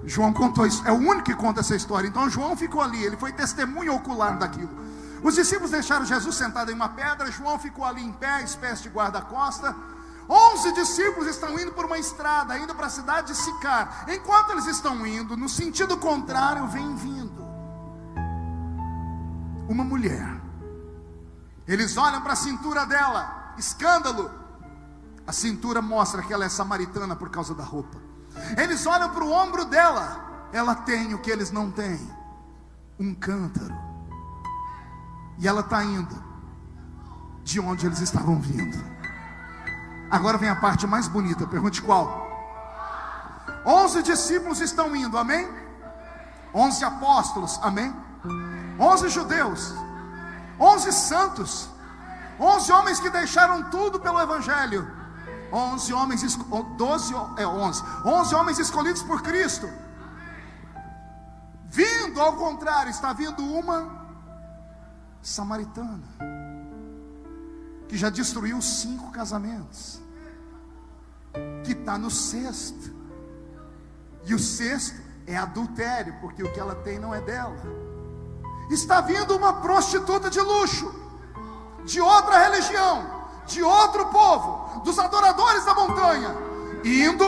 João contou isso, é o único que conta essa história. Então João ficou ali, ele foi testemunha ocular daquilo. Os discípulos deixaram Jesus sentado em uma pedra, João ficou ali em pé, espécie de guarda-costa. 11 discípulos estão indo por uma estrada, indo para a cidade de Sicar. Enquanto eles estão indo, no sentido contrário, vem vindo uma mulher. Eles olham para a cintura dela, escândalo. A cintura mostra que ela é samaritana por causa da roupa. Eles olham para o ombro dela, ela tem o que eles não têm, um cântaro. E ela está indo de onde eles estavam vindo. Agora vem a parte mais bonita, pergunte qual? 11 discípulos estão indo, amém? 11 apóstolos, amém? 11 judeus, 11 santos, 11 homens que deixaram tudo pelo evangelho. 11 homens escolhidos por Cristo. Vindo ao contrário, está vindo uma samaritana, que já destruiu 5 casamentos, que está no 6º. E o 6º é adultério, porque o que ela tem não é dela. Está vindo uma prostituta de luxo, de outra religião, de outro povo, dos adoradores da montanha, indo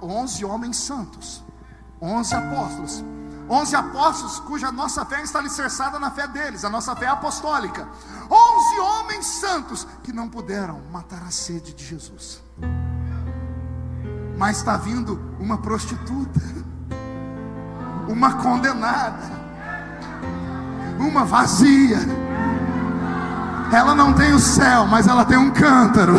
11 homens santos, 11 apóstolos, 11 apóstolos cuja nossa fé está alicerçada na fé deles, a nossa fé é apostólica. 11 homens santos que não puderam matar a sede de Jesus. Mas está vindo uma prostituta, uma condenada, uma vazia. Ela não tem o céu, mas ela tem um cântaro.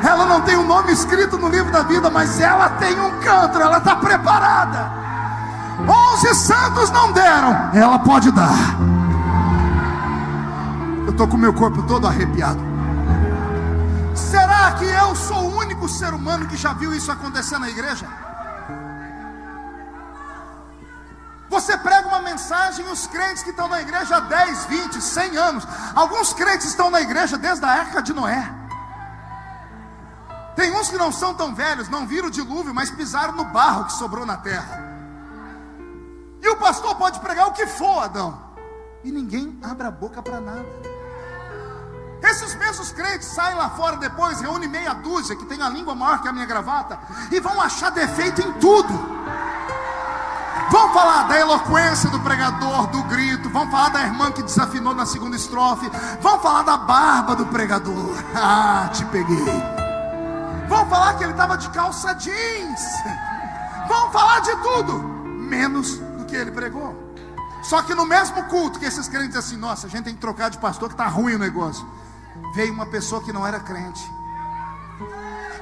Ela não tem o nome escrito no livro da vida, mas ela tem um cântaro, ela está preparada. 11 santos não deram, ela pode dar. Eu estou com o meu corpo todo arrepiado. Será que eu sou o único ser humano que já viu isso acontecer na igreja? Você prega uma mensagem e os crentes que estão na igreja há 10, 20, 100 anos. Alguns crentes estão na igreja desde a época de Noé. Tem uns que não são tão velhos, não viram o dilúvio, mas pisaram no barro que sobrou na terra. E o pastor pode pregar o que for, Adão, e ninguém abre a boca para nada. Esses mesmos crentes saem lá fora depois, reúnem meia dúzia que tem a língua maior que a minha gravata, e vão achar defeito em tudo. Vão falar da eloquência do pregador, do grito. Vão falar da irmã que desafinou na segunda estrofe. Vão falar da barba do pregador. Ah, te peguei. Vão falar que ele estava de calça jeans. Vão falar de tudo, menos do que ele pregou. Só que no mesmo culto que esses crentes dizem assim: nossa, a gente tem que trocar de pastor que está ruim o negócio. Veio uma pessoa que não era crente,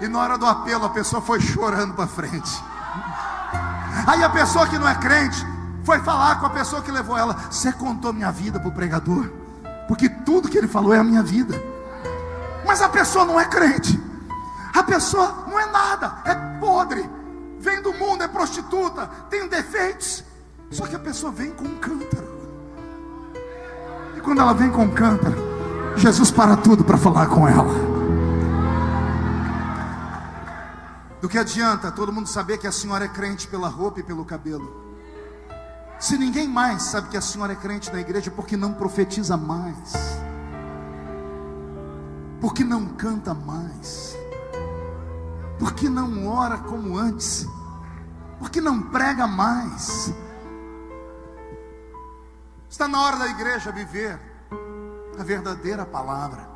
e na hora do apelo a pessoa foi chorando para frente. Aí a pessoa que não é crente foi falar com a pessoa que levou ela: você contou minha vida para o pregador? Porque tudo que ele falou é a minha vida. Mas a pessoa não é crente, a pessoa não é nada, é podre, vem do mundo, é prostituta, tem defeitos. Só que a pessoa vem com um cântaro, e quando ela vem com um cântaro, Jesus para tudo para falar com ela. Do que adianta todo mundo saber que a senhora é crente pela roupa e pelo cabelo, se ninguém mais sabe que a senhora é crente na igreja? Porque não profetiza mais, porque não canta mais, porque não ora como antes, porque não prega mais. Está na hora da igreja viver a verdadeira palavra.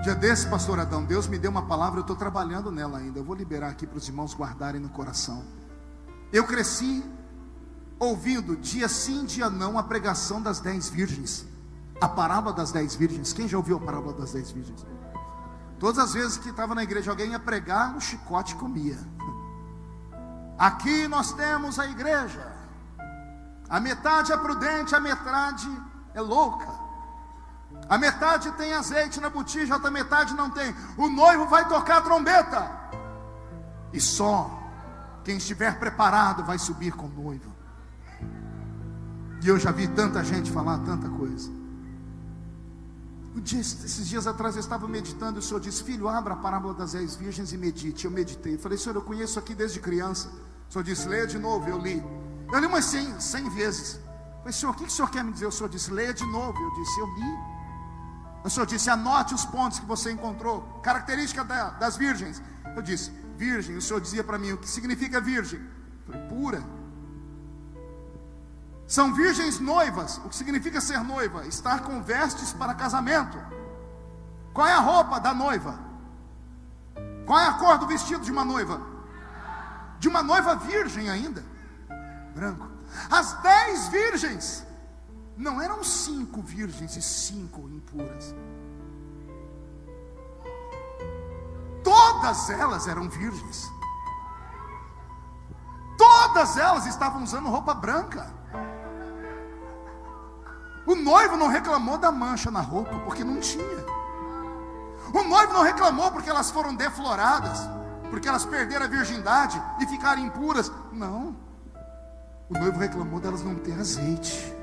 Dia desse, pastor Adão, Deus me deu uma palavra, eu estou trabalhando nela ainda. Eu vou liberar aqui para os irmãos guardarem no coração. Eu cresci ouvindo dia sim, dia não a pregação das 10 virgens, a parábola das 10 virgens. Quem já ouviu a parábola das 10 virgens? Todas as vezes que estava na igreja alguém ia pregar, o chicote comia. Aqui nós temos a igreja, a metade é prudente, a metade é louca. A metade tem azeite na botija, a outra metade não tem. O noivo vai tocar a trombeta, e só quem estiver preparado vai subir com o noivo. E eu já vi tanta gente falar tanta coisa. Esses dias atrás eu estava meditando, e o Senhor disse: filho, abra a parábola das 10 virgens e medite. Eu meditei, eu falei: Senhor, eu conheço aqui desde criança. O Senhor disse: leia de novo. Eu li umas 100 vezes. Eu falei: Senhor, o que o Senhor quer me dizer? O Senhor disse: leia de novo. Eu disse: eu li. O Senhor disse: anote os pontos que você encontrou, característica das virgens. Eu disse: virgem. O Senhor dizia para mim: o que significa virgem? Eu falei: pura. São virgens noivas. O que significa ser noiva? Estar com vestes para casamento. Qual é a roupa da noiva? Qual é a cor do vestido de uma noiva? De uma noiva virgem ainda, branco. As 10 virgens não eram 5 virgens e 5 impuras. Todas elas eram virgens. Todas elas estavam usando roupa branca. O noivo não reclamou da mancha na roupa, porque não tinha. O noivo não reclamou porque elas foram defloradas, porque elas perderam a virgindade e ficaram impuras. Não. O noivo reclamou delas não ter azeite.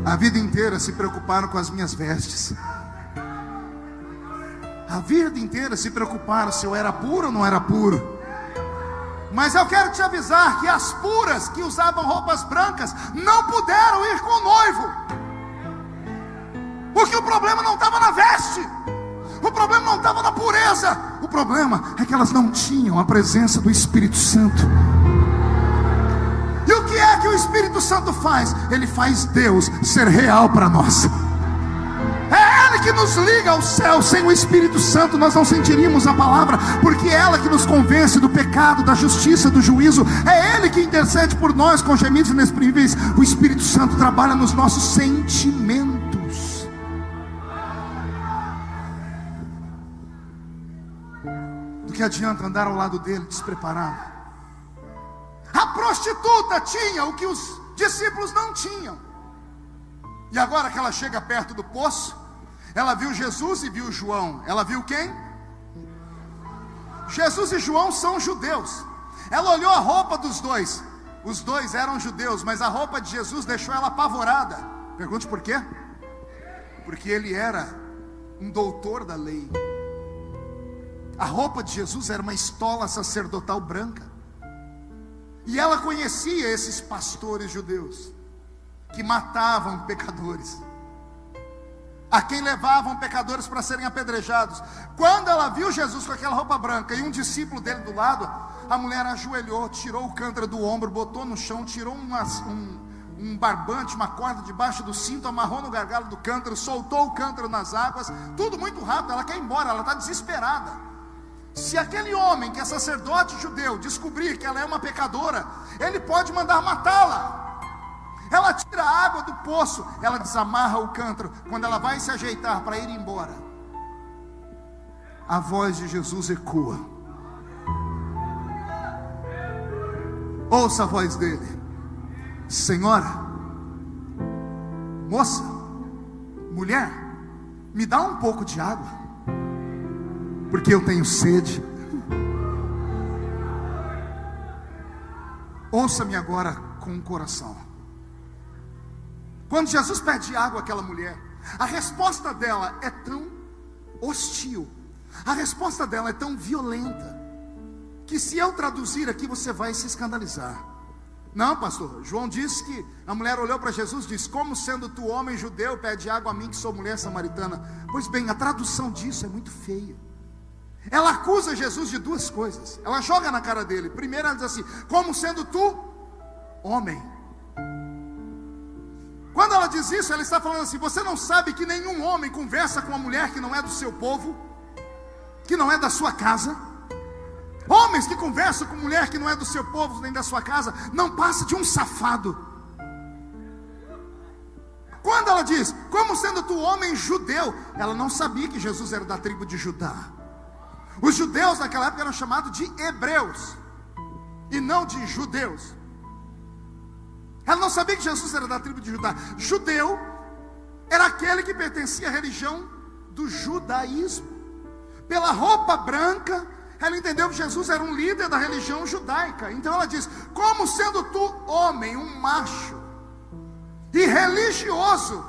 A vida inteira se preocuparam com as minhas vestes. A vida inteira se preocuparam se eu era puro ou não era puro. Mas eu quero te avisar que as puras que usavam roupas brancas não puderam ir com o noivo, porque o problema não estava na veste, o problema não estava na pureza, o problema é que elas não tinham a presença do Espírito Santo. E o que é que o Espírito Santo faz? Ele faz Deus ser real para nós. É Ele que nos liga ao céu. Sem o Espírito Santo nós não sentiríamos a palavra, porque é ela que nos convence do pecado, da justiça, do juízo. É Ele que intercede por nós com gemidos inexprimíveis. O Espírito Santo trabalha nos nossos sentimentos. Do que adianta andar ao lado dele despreparado? A prostituta tinha o que os discípulos não tinham. E agora que ela chega perto do poço, ela viu Jesus e viu João. Ela viu quem? Jesus e João são judeus. Ela olhou a roupa dos dois. Os dois eram judeus, mas a roupa de Jesus deixou ela apavorada. Pergunte por quê? porque ele era um doutor da lei. A roupa de Jesus era uma estola sacerdotal branca. E ela conhecia esses pastores judeus que matavam pecadores, a quem levavam pecadores para serem apedrejados. Quando ela viu Jesus com aquela roupa branca e um discípulo dele do lado, a mulher ajoelhou, tirou o cântaro do ombro, botou no chão, tirou um barbante, uma corda debaixo do cinto, amarrou no gargalo do cântaro, soltou o cântaro nas águas, tudo muito rápido. Ela quer ir embora, ela está desesperada. Se aquele homem que é sacerdote judeu descobrir que ela é uma pecadora, ele pode mandar matá-la. Ela tira a água do poço, ela desamarra o cântaro. Quando ela vai se ajeitar para ir embora, a voz de Jesus ecoa. Ouça a voz dele: Senhora, moça, mulher, me dá um pouco de água, porque eu tenho sede. Ouça-me agora com o coração. Quando Jesus pede água àquela mulher, a resposta dela é tão hostil, a resposta dela é tão violenta, que se eu traduzir aqui você vai se escandalizar. Não, pastor, João disse que a mulher olhou para Jesus e disse: como sendo tu homem judeu, pede água a mim que sou mulher samaritana? Pois bem, a tradução disso é muito feia. Ela acusa Jesus de duas coisas. Ela joga na cara dele. Primeiro ela diz assim: como sendo tu homem. Quando ela diz isso, ela está falando assim: você não sabe que nenhum homem conversa com uma mulher que não é do seu povo, que não é da sua casa? Homens que conversam com mulher que não é do seu povo nem da sua casa, não passa de um safado. Quando ela diz, como sendo tu homem judeu, ela não sabia que Jesus era da tribo de Judá. Os judeus naquela época eram chamados de hebreus, e não de judeus. Ela não sabia que Jesus era da tribo de Judá. Judeu era aquele que pertencia à religião do judaísmo. Pela roupa branca, ela entendeu que Jesus era um líder da religião judaica. Então ela diz: como sendo tu homem, um macho e religioso,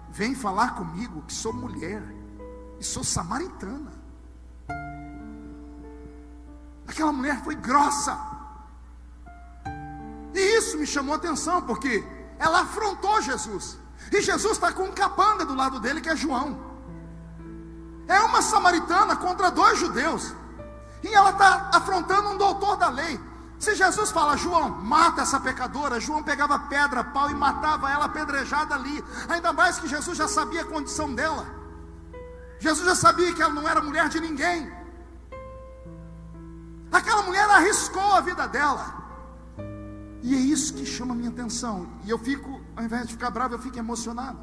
vem falar comigo que sou mulher e sou samaritana. Aquela mulher foi grossa. E isso me chamou a atenção, porque ela afrontou Jesus. E Jesus está com um capanga do lado dele, que é João. É uma samaritana contra dois judeus. E ela está afrontando um doutor da lei. Se Jesus fala: João, mata essa pecadora, João pegava pedra, pau e matava ela apedrejada ali. Ainda mais que Jesus já sabia a condição dela. Jesus já sabia que ela não era mulher de ninguém. Aquela mulher arriscou a vida dela. E é isso que chama a minha atenção. E eu fico, ao invés de ficar bravo, eu fico emocionado.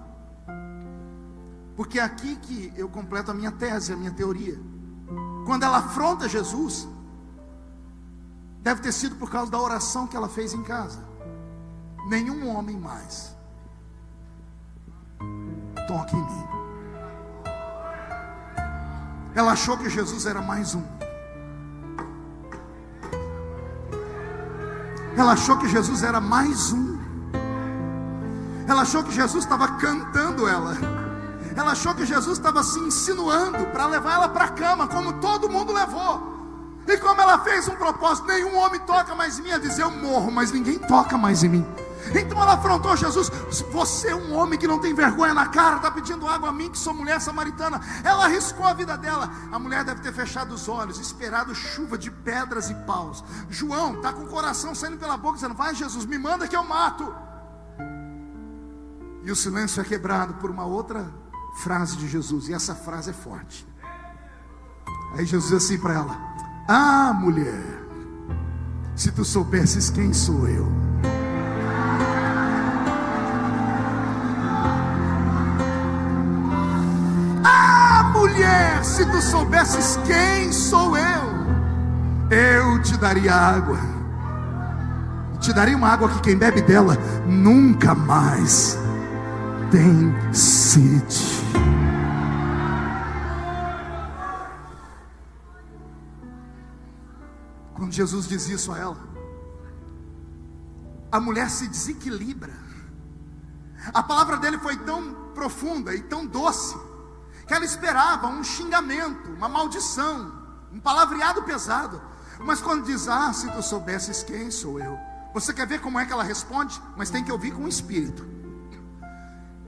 Porque é aqui que eu completo a minha tese, a minha teoria. Quando ela afronta Jesus, deve ter sido por causa da oração que ela fez em casa. Nenhum homem mais toque em mim. Ela achou que Jesus era mais um. Ela achou que Jesus era mais um. Ela achou que Jesus estava cantando ela. Ela achou que Jesus estava se insinuando para levar ela para a cama, como todo mundo levou. E como ela fez um propósito: nenhum homem toca mais em mim. Ela diz: eu morro, mas ninguém toca mais em mim. Então ela afrontou Jesus: você é um homem que não tem vergonha na cara, está pedindo água a mim que sou mulher samaritana. Ela arriscou a vida dela. A mulher deve ter fechado os olhos, esperado chuva de pedras e paus. João está com o coração saindo pela boca, dizendo: vai Jesus, me manda que eu mato. E o silêncio é quebrado por uma outra frase de Jesus. E essa frase é forte. Aí Jesus diz assim para ela: ah, mulher, se tu soubesses quem sou eu. Mulher, se tu soubesses quem sou eu te daria água. Te daria uma água que quem bebe dela nunca mais tem sede. Quando Jesus diz isso a ela, a mulher se desequilibra. A palavra dele foi tão profunda e tão doce, que ela esperava um xingamento, uma maldição, um palavreado pesado. Mas quando diz, se tu soubesses quem sou eu, você quer ver como é que ela responde? Mas tem que ouvir com o espírito.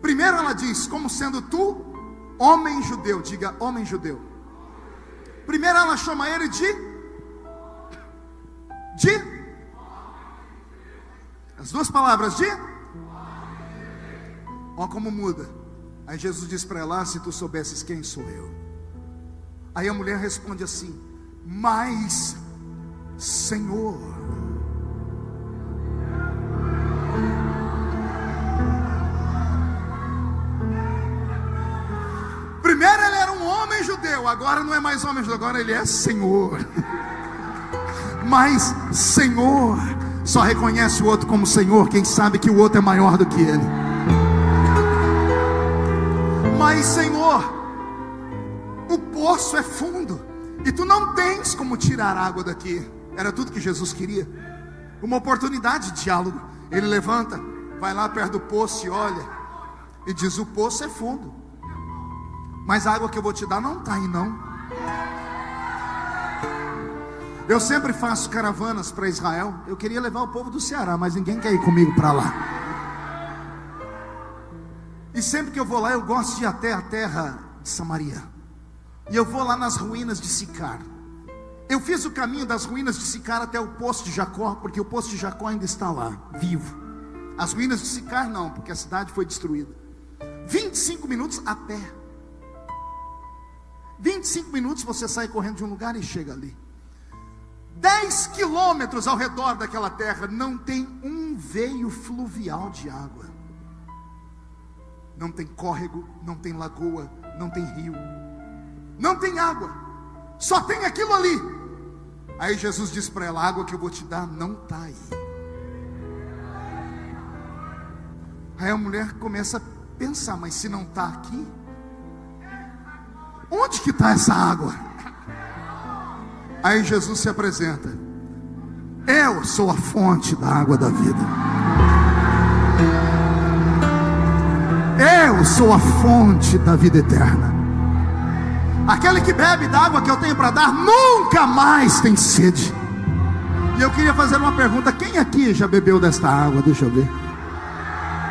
Primeiro ela diz, como sendo tu, homem judeu. Diga, homem judeu. Primeiro ela chama ele de as duas palavras de. Olha como muda. Aí Jesus diz para ela, se tu soubesses quem sou eu. Aí a mulher responde assim, mas Senhor. Primeiro ele era um homem judeu, agora não é mais homem judeu, agora ele é Senhor. Mas Senhor, só reconhece o outro como Senhor quem sabe que o outro é maior do que ele. Mas Senhor, o poço é fundo e tu não tens como tirar água daqui. Era tudo que Jesus queria, uma oportunidade de diálogo. Ele levanta, vai lá perto do poço e olha, e diz, o poço é fundo, mas a água que eu vou te dar não está aí não. Eu sempre faço caravanas para Israel. Eu queria levar o povo do Ceará, mas ninguém quer ir comigo para lá. E sempre que eu vou lá, eu gosto de ir até a terra de Samaria. E eu vou lá nas ruínas de Sicar. Eu fiz o caminho das ruínas de Sicar até o poço de Jacó, porque o poço de Jacó ainda está lá, vivo. As ruínas de Sicar não, porque a cidade foi destruída. 25 minutos a pé. 25 minutos você sai correndo de um lugar e chega ali. 10 quilômetros ao redor daquela terra não tem um veio fluvial de água. Não tem córrego, não tem lagoa, não tem rio, não tem água, só tem aquilo ali. Aí Jesus diz para ela, a água que eu vou te dar não está aí. Aí a mulher começa a pensar, mas se não está aqui, onde que está essa água? Aí Jesus se apresenta, eu sou a fonte da água da vida. Eu sou a fonte da vida eterna. Aquele que bebe da água que eu tenho para dar nunca mais tem sede. E eu queria fazer uma pergunta, quem aqui já bebeu desta água? Deixa eu ver.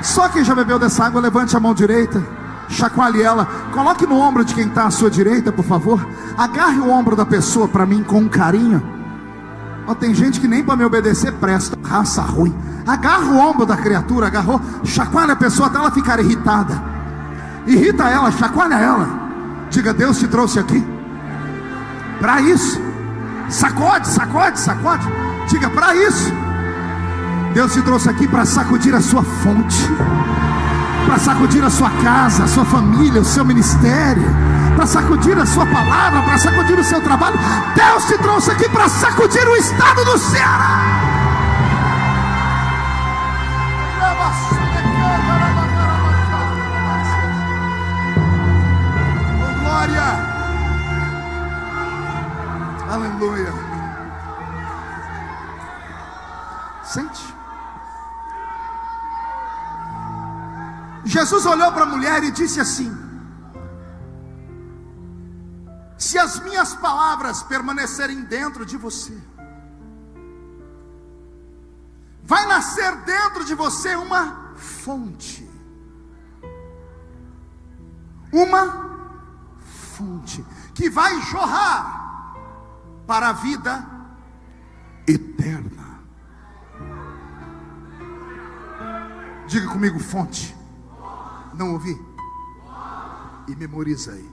Só quem já bebeu dessa água, levante a mão direita, chacoalhe ela, coloque no ombro de quem está à sua direita, por favor. Agarre o ombro da pessoa para mim com carinho. Tem gente que nem para me obedecer presta, raça ruim. Agarra o ombro da criatura, agarrou, chacoalha a pessoa até ela ficar irritada. Irrita ela, chacoalha ela. Diga, Deus te trouxe aqui para isso. Sacode, sacode, sacode. Diga, para isso. Deus te trouxe aqui para sacudir a sua fonte, para sacudir a sua casa, a sua família, o seu ministério, para sacudir a sua palavra, para sacudir o seu trabalho. Deus te trouxe aqui para sacudir o estado do Ceará. Oh, glória. Aleluia. Sente. Jesus olhou para a mulher e disse assim: se as minhas palavras permanecerem dentro de você, vai nascer dentro de você uma fonte. Uma fonte que vai jorrar para a vida eterna. Diga comigo, fonte. Não ouvi? E memoriza aí.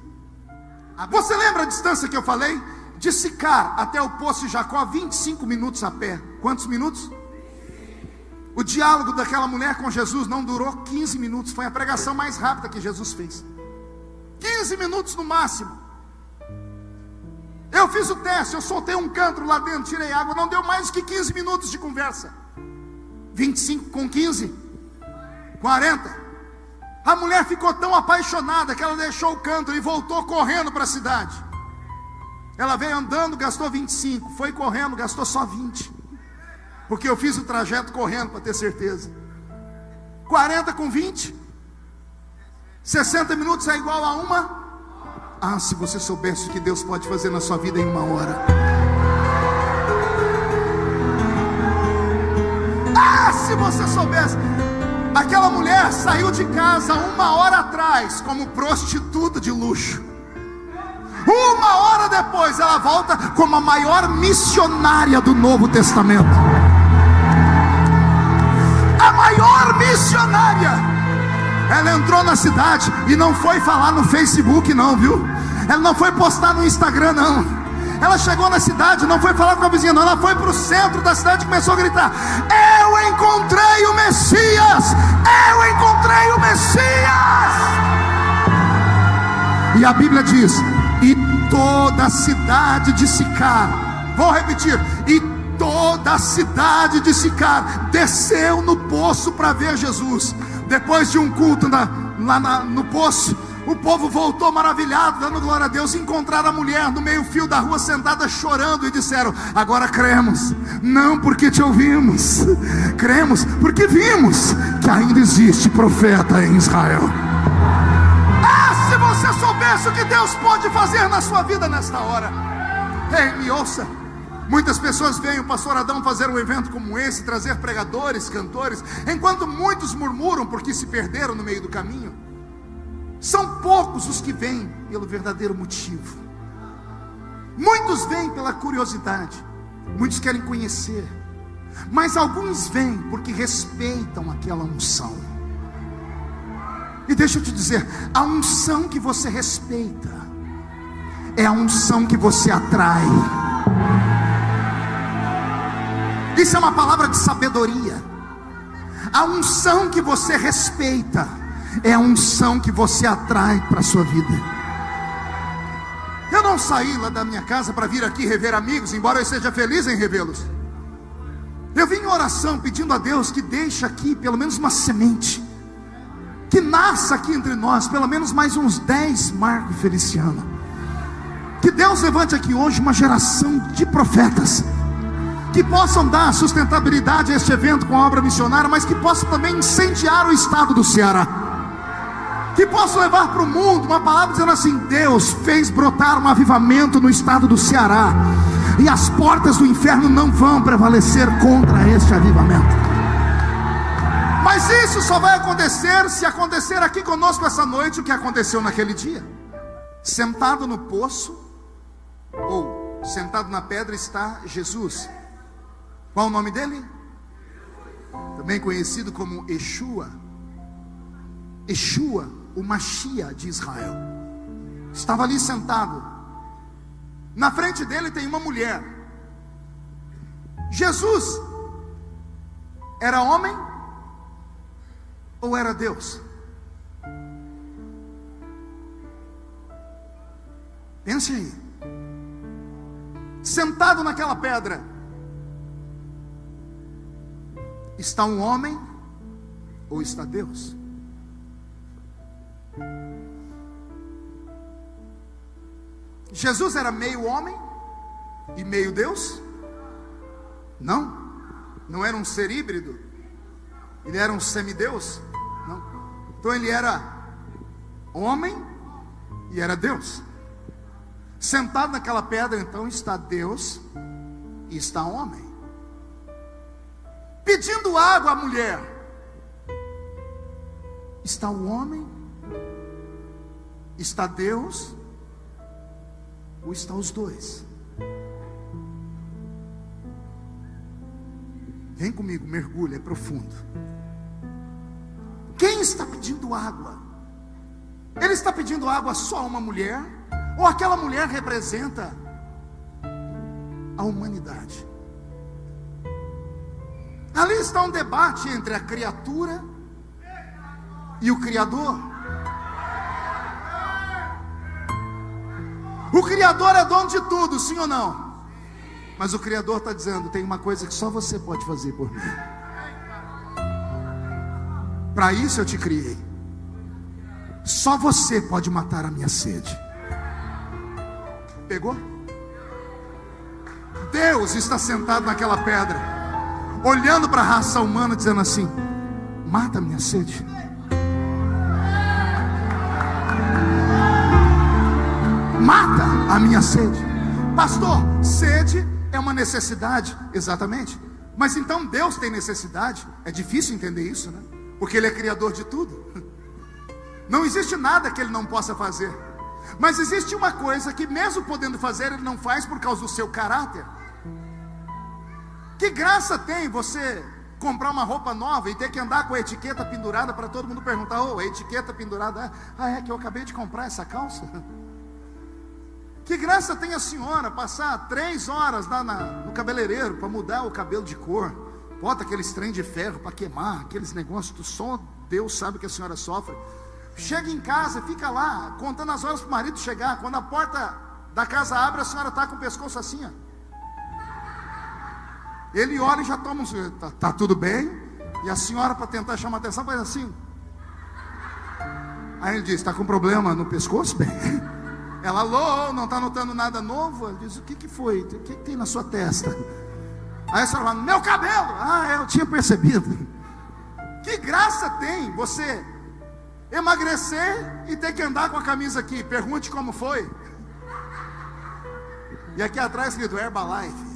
Você lembra a distância que eu falei? De Sicar até o poço de Jacó, 25 minutos a pé. Quantos minutos? O diálogo daquela mulher com Jesus não durou 15 minutos. Foi a pregação mais rápida que Jesus fez. 15 minutos no máximo. Eu fiz o teste, eu soltei um canto lá dentro, tirei água. Não deu mais que 15 minutos de conversa. 25 com 15 40. A mulher ficou tão apaixonada que ela deixou o canto e voltou correndo para a cidade. Ela veio andando, gastou 25. Foi correndo, gastou só 20. Porque eu fiz o trajeto correndo para ter certeza. 40 com 20, 60 minutos é igual a uma? Ah, se você soubesse o que Deus pode fazer na sua vida em uma hora. Ah, se você soubesse. Aquela mulher saiu de casa 1 hora atrás como prostituta de luxo. 1 hora depois ela volta como a maior missionária do Novo Testamento. A maior missionária. Ela entrou na cidade e não foi falar no Facebook não, viu? Ela não foi postar no Instagram não. Ela chegou na cidade, não foi falar com a vizinha não. Ela foi para o centro da cidade e começou a gritar: eu encontrei o Messias! Eu encontrei o Messias! E a Bíblia diz: e toda a cidade de Sicar, vou repetir, e toda a cidade de Sicar desceu no poço para ver Jesus. Depois de um culto no poço, o povo voltou maravilhado, dando glória a Deus. Encontraram a mulher no meio fio da rua, sentada chorando, e disseram: agora cremos, não porque te ouvimos, cremos porque vimos que ainda existe profeta em Israel. Ah, se você soubesse o que Deus pode fazer na sua vida nesta hora. Ei, me ouça. Muitas pessoas veem o pastor Adão fazer um evento como esse, trazer pregadores, cantores, enquanto muitos murmuram porque se perderam no meio do caminho. São poucos os que vêm pelo verdadeiro motivo. Muitos vêm pela curiosidade, muitos querem conhecer, mas alguns vêm porque respeitam aquela unção. E deixa eu te dizer, a unção que você respeita é a unção que você atrai. Isso é uma palavra de sabedoria. A unção que você respeita é a unção que você atrai para a sua vida. Eu não saí lá da minha casa para vir aqui rever amigos, embora eu seja feliz em revê-los. Eu vim em oração pedindo a Deus que deixe aqui pelo menos uma semente, que nasça aqui entre nós pelo menos mais uns 10 Marco Feliciano. Que Deus levante aqui hoje uma geração de profetas que possam dar sustentabilidade a este evento com a obra missionária, mas que possam também incendiar o estado do Ceará, que possam levar para o mundo uma palavra dizendo assim: Deus fez brotar um avivamento no estado do Ceará, e as portas do inferno não vão prevalecer contra este avivamento. Mas isso só vai acontecer se acontecer aqui conosco essa noite o que aconteceu naquele dia. Sentado no poço, ou sentado na pedra, está Jesus. Qual o nome dele? Também conhecido como Yeshua. Yeshua, o Mashiach de Israel. Estava ali sentado. Na frente dele tem uma mulher. Jesus era homem ou era Deus? Pense aí. Sentado naquela pedra, está um homem ou está Deus? Jesus era meio homem e meio Deus? Não, não era um ser híbrido. Ele era um semideus? Não. Então ele era homem e era Deus. Sentado naquela pedra então está Deus e está homem. Pedindo água à mulher, está o homem, está Deus, ou está os dois? Vem comigo, mergulha, é profundo. Quem está pedindo água? Ele está pedindo água só a uma mulher? Ou aquela mulher representa a humanidade? Ali está um debate entre a criatura e o Criador. O Criador é dono de tudo, sim ou não? Mas o Criador está dizendo: tem uma coisa que só você pode fazer por mim. Para isso eu te criei. Só você pode matar a minha sede. Pegou? Deus está sentado naquela pedra, olhando para a raça humana, dizendo assim: mata a minha sede. a minha sede. Pastor, sede é uma necessidade, exatamente. Mas então Deus tem necessidade? É difícil entender isso, né? Porque Ele é criador de tudo. Não existe nada que Ele não possa fazer. Mas existe uma coisa que mesmo podendo fazer, Ele não faz por causa do seu caráter. Que graça tem você comprar uma roupa nova e ter que andar com a etiqueta pendurada para todo mundo perguntar: oh, a etiqueta pendurada, é que eu acabei de comprar essa calça? Que graça tem a senhora passar 3 horas lá no cabeleireiro para mudar o cabelo de cor, bota aqueles trem de ferro para queimar, aqueles negócios do só Deus sabe que a senhora sofre. Chega em casa, fica lá contando as horas para o marido chegar. Quando a porta da casa abre, a senhora está com o pescoço assim, ó. Ele olha e já toma tá tudo bem? E a senhora, para tentar chamar a atenção, faz assim. Aí ele diz: está com problema no pescoço? Bem, ela: alô, não está notando nada novo? Ele diz: o que foi? O que tem na sua testa? Aí a senhora fala: meu cabelo. Eu tinha percebido. Que graça tem você emagrecer e ter que andar com a camisa aqui? Pergunte como foi. E aqui atrás escrito Herbalife.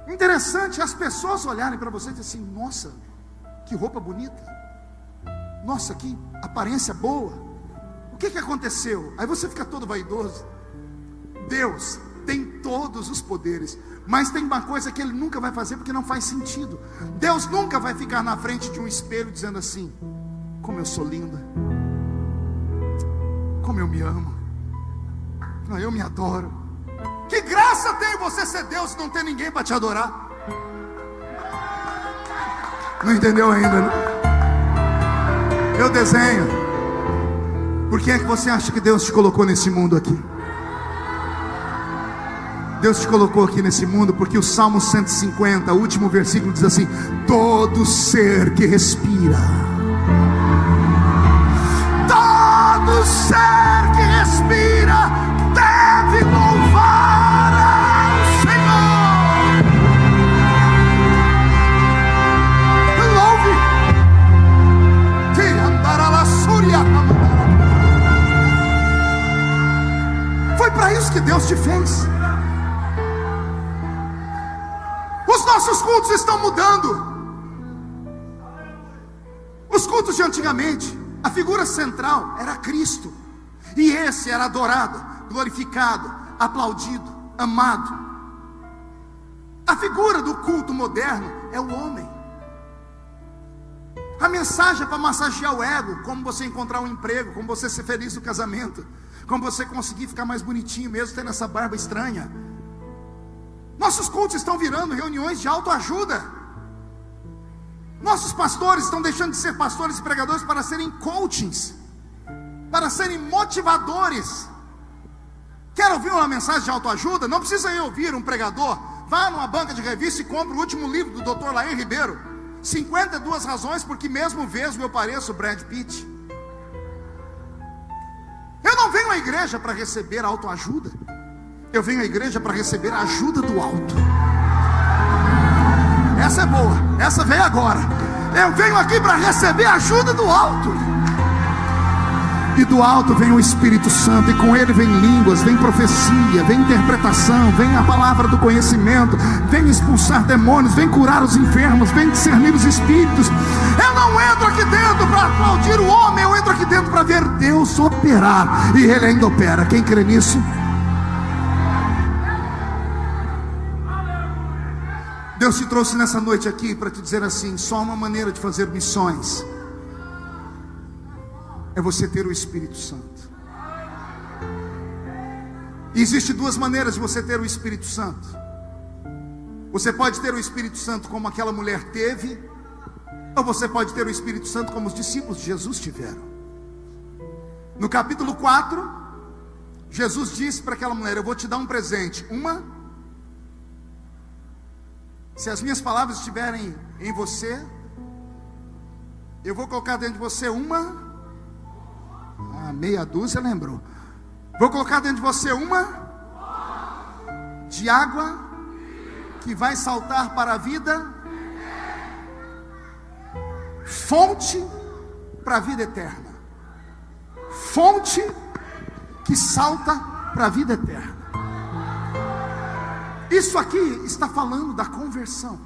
Interessante as pessoas olharem para você e dizer assim: nossa, que roupa bonita, nossa, que aparência boa, o que aconteceu? Aí você fica todo vaidoso. Deus tem todos os poderes, mas tem uma coisa que Ele nunca vai fazer porque não faz sentido. Deus nunca vai ficar na frente de um espelho dizendo assim: como eu sou linda, como eu me amo, eu me adoro. Que graça tem você ser Deus e não ter ninguém para te adorar? Não entendeu ainda, né? Eu desenho. Por que é que você acha que Deus te colocou nesse mundo aqui? Deus te colocou aqui nesse mundo porque o Salmo 150, o último versículo, diz assim: todo ser que respira, todo ser que respira deve louvar ao Senhor. Louve. Foi para isso que Deus te fez. Os nossos cultos estão mudando. Os cultos de antigamente, a figura central era Cristo, e esse era adorado, glorificado, aplaudido, amado. A figura do culto moderno é o homem. A mensagem é para massagear o ego, como você encontrar um emprego, como você ser feliz no casamento, como você conseguir ficar mais bonitinho mesmo tendo essa barba estranha. Nossos cultos estão virando reuniões de autoajuda. Nossos pastores estão deixando de ser pastores e pregadores para serem coachings, para serem motivadores. Quer ouvir uma mensagem de autoajuda? Não precisa ir ouvir um pregador. Vá numa banca de revista e compre o último livro do Dr. Laer Ribeiro, 52 razões porque mesmo vesgo eu pareço Brad Pitt. Eu não venho à igreja para receber autoajuda. Eu venho à igreja para receber a ajuda do alto. Essa é boa, essa veio agora. Eu venho aqui para receber a ajuda do alto. E do alto vem o Espírito Santo, e com ele vem línguas, vem profecia, vem interpretação, vem a palavra do conhecimento, vem expulsar demônios, vem curar os enfermos, vem discernir os espíritos. Eu não entro aqui dentro para aplaudir o homem, eu entro aqui dentro para ver Deus operar, e Ele ainda opera. Quem crê nisso? Deus te trouxe nessa noite aqui para te dizer assim: só uma maneira de fazer missões é você ter o Espírito Santo. E existe duas maneiras de você ter o Espírito Santo. Você pode ter o Espírito Santo como aquela mulher teve, ou você pode ter o Espírito Santo como os discípulos de Jesus tiveram. No capítulo 4, Jesus disse para aquela mulher: eu vou te dar um presente. Se as minhas palavras estiverem em você, eu vou colocar dentro de você meia dúzia, lembrou? Vou colocar dentro de você de água que vai saltar para a vida, fonte para a vida eterna. Fonte que salta para a vida eterna. Isso aqui está falando da conversão.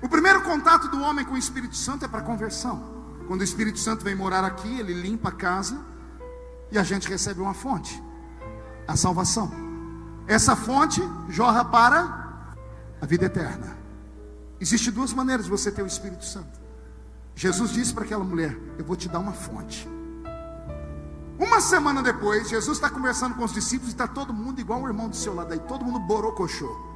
O primeiro contato do homem com o Espírito Santo é para conversão. Quando o Espírito Santo vem morar aqui, ele limpa a casa e a gente recebe uma fonte, a salvação. Essa fonte jorra para a vida eterna. Existem duas maneiras de você ter o Espírito Santo. Jesus disse para aquela mulher: eu vou te dar uma fonte. Uma semana depois, Jesus está conversando com os discípulos e está todo mundo igual um irmão do seu lado aí, todo mundo borocochô.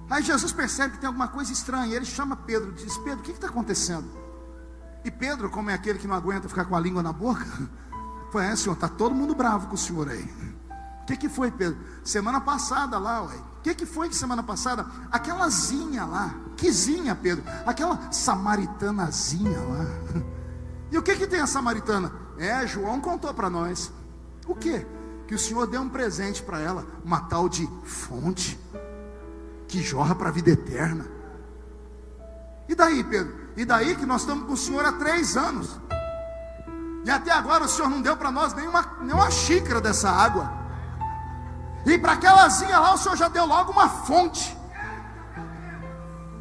Aí Jesus percebe que tem alguma coisa estranha. Ele chama Pedro e diz: Pedro, o que está acontecendo? E Pedro, como é aquele que não aguenta ficar com a língua na boca, foi: Senhor, está todo mundo bravo com o senhor aí. O que foi, Pedro? Semana passada lá, ué. O que foi que semana passada? Aquela zinha lá. Que zinha, Pedro? Aquela samaritanazinha lá. E o que tem a samaritana? João contou para nós. O quê? Que o Senhor deu um presente para ela, uma tal de fonte que jorra para a vida eterna. E daí, Pedro? E daí que nós estamos com o Senhor há 3 anos e até agora o Senhor não deu para nós nenhuma xícara dessa água. E para aquelazinha lá o Senhor já deu logo uma fonte.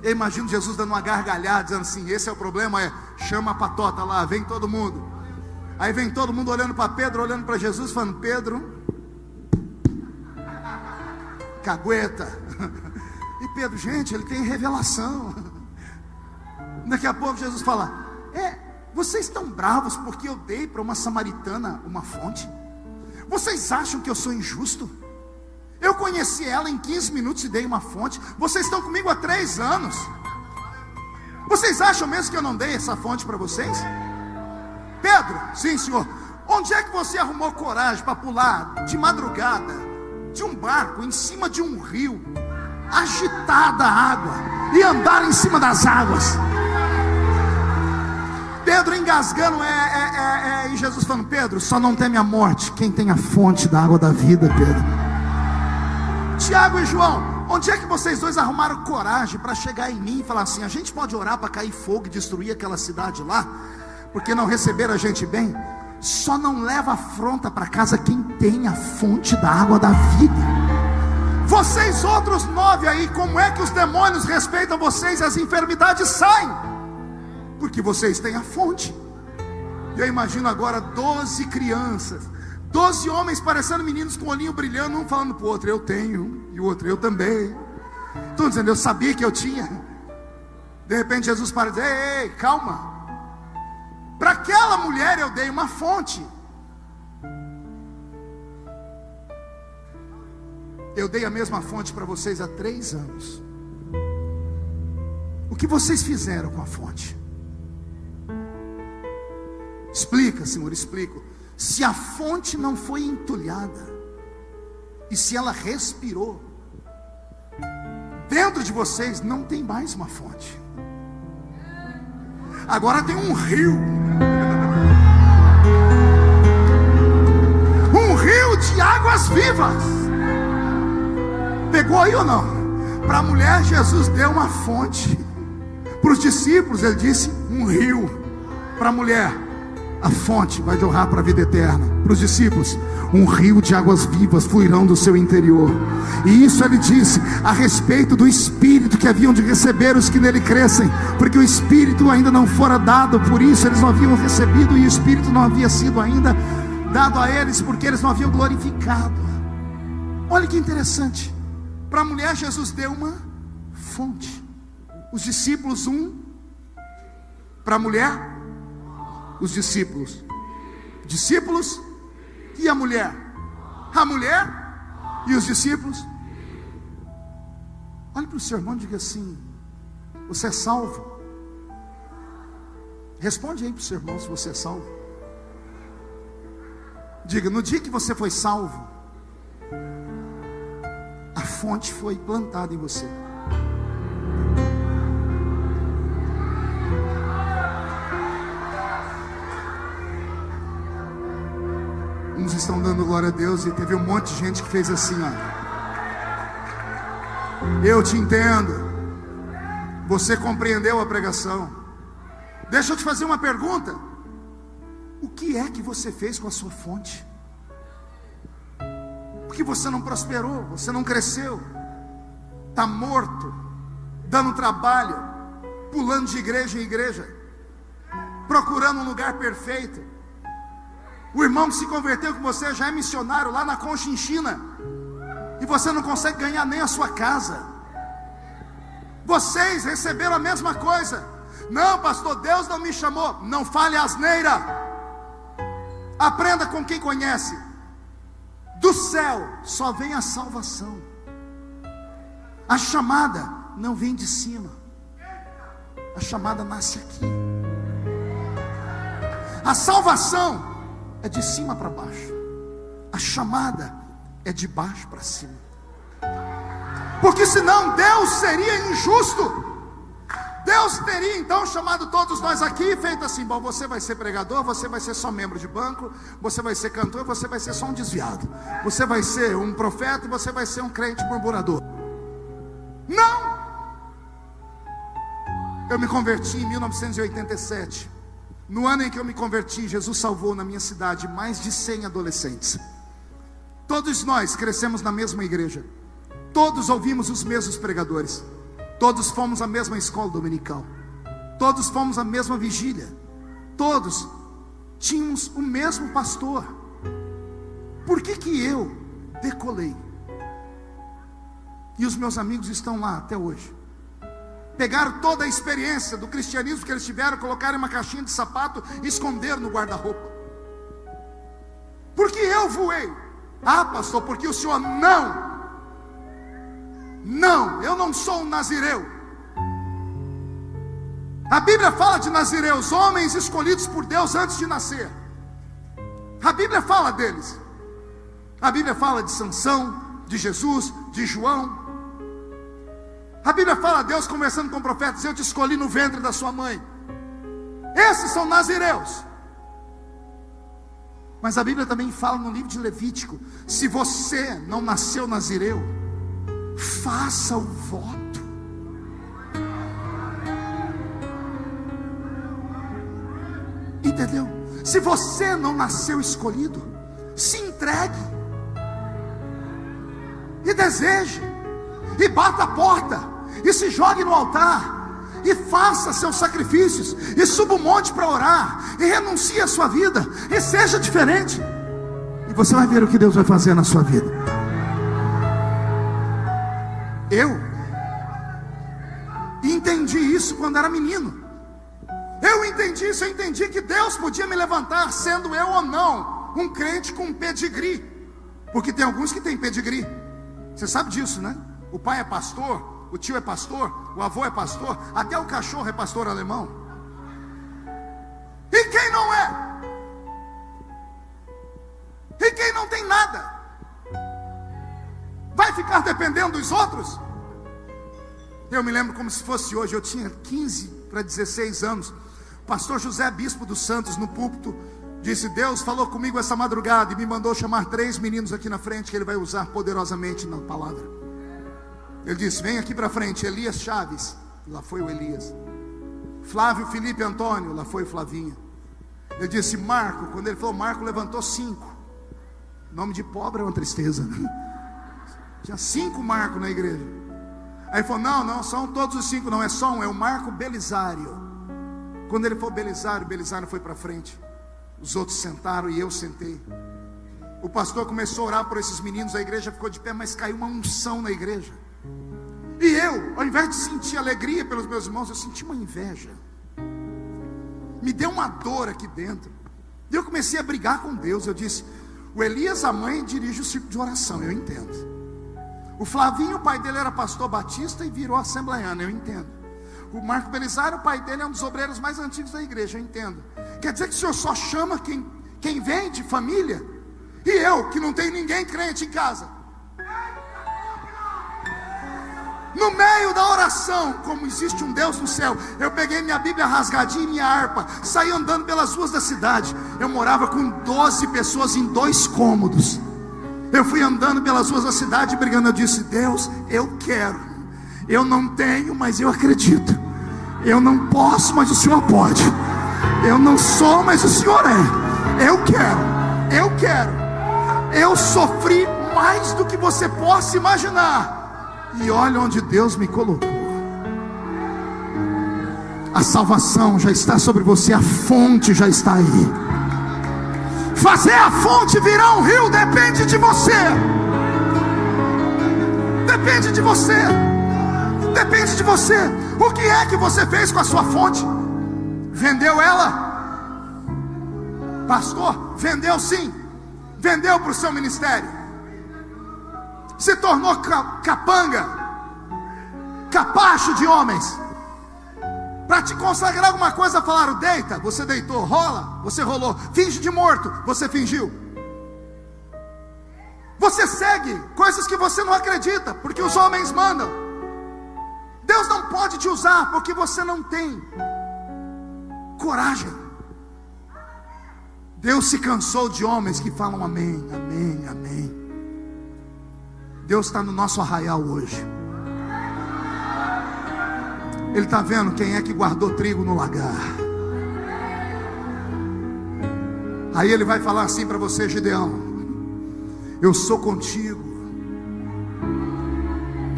Eu imagino Jesus dando uma gargalhada, dizendo assim: esse é o problema, chama a patota lá, vem todo mundo. Aí vem todo mundo olhando para Pedro, olhando para Jesus, falando: Pedro, cagueta. E Pedro, gente, ele tem revelação. Daqui a pouco Jesus fala: vocês estão bravos porque eu dei para uma samaritana uma fonte? Vocês acham que eu sou injusto? Eu conheci ela em 15 minutos e dei uma fonte. Vocês estão comigo há 3 anos. Vocês acham mesmo que eu não dei essa fonte para vocês? Pedro, sim, senhor. Onde é que você arrumou coragem para pular de madrugada de um barco em cima de um rio, agitada a água, e andar em cima das águas? Pedro engasgando, e Jesus falando: Pedro, só não teme a morte quem tem a fonte da água da vida, Pedro. Tiago e João, onde é que vocês dois arrumaram coragem para chegar em mim e falar assim: a gente pode orar para cair fogo e destruir aquela cidade lá, porque não receberam a gente bem? Só não leva afronta para casa quem tem a fonte da água da vida. Vocês outros 9 aí, como é que os demônios respeitam vocês e as enfermidades saem? Porque vocês têm a fonte. Eu imagino agora 12 crianças, 12 homens parecendo meninos com o olhinho brilhando, um falando para o outro: eu tenho, e o outro: eu também. Estão dizendo: eu sabia que eu tinha. De repente Jesus para e diz: ei, calma. Para aquela mulher eu dei uma fonte. Eu dei a mesma fonte para vocês há 3 anos. O que vocês fizeram com a fonte? Explica, Senhor, explico. Se a fonte não foi entulhada, e se ela respirou, dentro de vocês não tem mais uma fonte. Agora tem um rio. Um rio de águas vivas. Pegou aí ou não? Para a mulher Jesus deu uma fonte. Para os discípulos ele disse um rio. Para a mulher, a fonte vai jorrar para a vida eterna. Para os discípulos, um rio de águas vivas fluirão do seu interior. E isso ele disse a respeito do Espírito que haviam de receber os que nele crescem, porque o Espírito ainda não fora dado, por isso eles não haviam recebido, e o Espírito não havia sido ainda dado a eles, porque eles não haviam glorificado. Olha que interessante. Para a mulher Jesus deu uma fonte. Os discípulos para a mulher, os discípulos e a mulher e os discípulos. Olhe para o seu irmão e diga assim: você é salvo? Responde aí para o seu irmão se você é salvo. Diga: no dia que você foi salvo, a fonte foi plantada em você. Uns estão dando glória a Deus, e teve um monte de gente que fez assim, ó. Eu te entendo. Você compreendeu a pregação. Deixa eu te fazer uma pergunta. O que é que você fez com a sua fonte? Porque você não prosperou, você não cresceu, está morto, dando trabalho, pulando de igreja em igreja, procurando um lugar perfeito. O irmão que se converteu com você já é missionário lá na Conchinchina, e você não consegue ganhar nem a sua casa. Vocês receberam a mesma coisa. Não, pastor, Deus não me chamou. Não fale asneira. Aprenda com quem conhece. Do céu só vem a salvação. A chamada não vem de cima. A chamada nasce aqui. A salvação é de cima para baixo. A chamada é de baixo para cima. Porque senão Deus seria injusto. Deus teria então chamado todos nós aqui e feito assim: bom, você vai ser pregador, você vai ser só membro de banco, você vai ser cantor, você vai ser só um desviado, você vai ser um profeta e você vai ser um crente murmurador. Não! Eu me converti em 1987. No ano em que eu me converti, Jesus salvou na minha cidade mais de 100 adolescentes. Todos nós crescemos na mesma igreja, todos ouvimos os mesmos pregadores, todos fomos à mesma escola dominical, todos fomos à mesma vigília, todos tínhamos o mesmo pastor. Por que eu decolei? E os meus amigos estão lá até hoje. Pegaram toda a experiência do cristianismo que eles tiveram, colocaram em uma caixinha de sapato e esconderam no guarda-roupa. Por que eu voei? Ah, pastor, porque o senhor não, eu não sou um nazireu. A Bíblia fala de nazireus, homens escolhidos por Deus antes de nascer. A Bíblia fala deles. A Bíblia fala de Sansão, de Jesus, de João. A Bíblia fala Deus conversando com profetas: eu te escolhi no ventre da sua mãe. Esses são nazireus. Mas a Bíblia também fala no livro de Levítico: se você não nasceu nazireu, faça o voto. Entendeu? Se você não nasceu escolhido, se entregue e deseje, e bata a porta, e se jogue no altar, e faça seus sacrifícios, e suba o monte para orar, e renuncie a sua vida, e seja diferente, e você vai ver o que Deus vai fazer na sua vida. Eu entendi isso quando era menino. Eu entendi isso, eu entendi que Deus podia me levantar, sendo eu ou não um crente com pedigree, porque tem alguns que têm pedigree. Você sabe disso, né? O pai é pastor, o tio é pastor, o avô é pastor, até o cachorro é pastor alemão. E quem não é? E quem não tem nada? Vai ficar dependendo dos outros? Eu me lembro como se fosse hoje. Eu tinha 15 para 16 anos. O pastor José Bispo dos Santos, no púlpito, disse: Deus falou comigo essa madrugada e me mandou chamar 3 meninos aqui na frente, que Ele vai usar poderosamente na palavra. Ele disse: vem aqui para frente. Elias Chaves, lá foi o Elias. Flávio Felipe Antônio, lá foi o Flavinho. Ele disse: Marco. Quando ele falou Marco, levantou 5. Nome de pobre é uma tristeza, né? Tinha 5 Marcos na igreja. Aí ele falou: não, são todos os 5, não, é só um, é o Marco Belisário. Quando ele falou Belisário, Belisário foi para frente. Os outros sentaram e eu sentei. O pastor começou a orar por esses meninos, a igreja ficou de pé, mas caiu uma unção na igreja. E eu, ao invés de sentir alegria pelos meus irmãos, eu senti uma inveja. Me deu uma dor aqui dentro. E eu comecei a brigar com Deus. Eu disse: o Elias, a mãe, dirige o círculo de oração, eu entendo. O Flavinho, o pai dele era pastor batista e virou assembleiano, eu entendo. O Marco Belisário, o pai dele é um dos obreiros mais antigos da igreja, eu entendo. Quer dizer que o senhor só chama quem vem de família? E eu, que não tenho ninguém crente em casa? No meio da oração, como existe um Deus no céu, eu peguei minha Bíblia rasgadinha e minha harpa, saí andando pelas ruas da cidade. Eu morava com 12 pessoas em 2 cômodos. Eu fui andando pelas ruas da cidade brigando. Eu disse: Deus, eu quero. Eu não tenho, mas eu acredito. Eu não posso, mas o Senhor pode. Eu não sou, mas o Senhor é. Eu quero. Eu sofri mais do que você possa imaginar. E olha onde Deus me colocou. A salvação já está sobre você, a fonte já está aí. Fazer a fonte virar um rio depende de você. Depende de você. Depende de você. O que é que você fez com a sua fonte? Vendeu ela? Pastor, vendeu sim. Vendeu para o seu ministério. Se tornou capanga, capacho de homens, para te consagrar alguma coisa. Falaram: deita, você deitou. Rola, você rolou. Finge de morto, você fingiu. Você segue coisas que você não acredita, porque os homens mandam. Deus não pode te usar porque você não tem coragem. Deus se cansou de homens que falam amém, amém, amém. Deus está no nosso arraial hoje. Ele está vendo quem é que guardou trigo no lagar. Aí Ele vai falar assim para você: Gideão, eu sou contigo.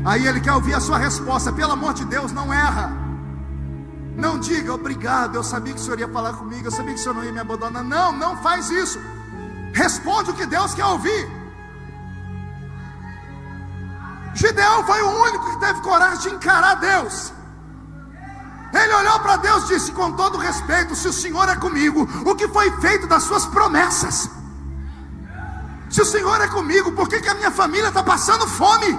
Aí Ele quer ouvir a sua resposta. Pelo amor de Deus, não erra. Não diga: obrigado, eu sabia que o Senhor ia falar comigo, eu sabia que o Senhor não ia me abandonar. Não, não faz isso. Responde o que Deus quer ouvir. Gideão foi o único que teve coragem de encarar Deus. Ele olhou para Deus e disse: com todo respeito, se o Senhor é comigo, o que foi feito das suas promessas? Se o Senhor é comigo, por que a minha família está passando fome?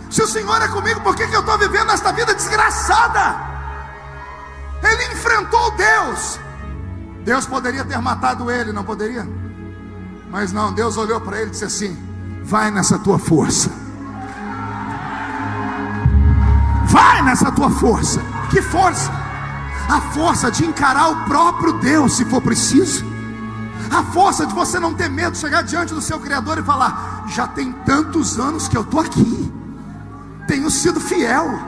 Se o Senhor é comigo, por que eu estou vivendo esta vida desgraçada? Ele enfrentou Deus. Deus poderia ter matado ele, não poderia? Mas não, Deus olhou para ele e disse assim: vai nessa tua força. Vai nessa tua força. Que força? A força de encarar o próprio Deus se for preciso. A força de você não ter medo de chegar diante do seu Criador e falar: já tem tantos anos que eu estou aqui, tenho sido fiel,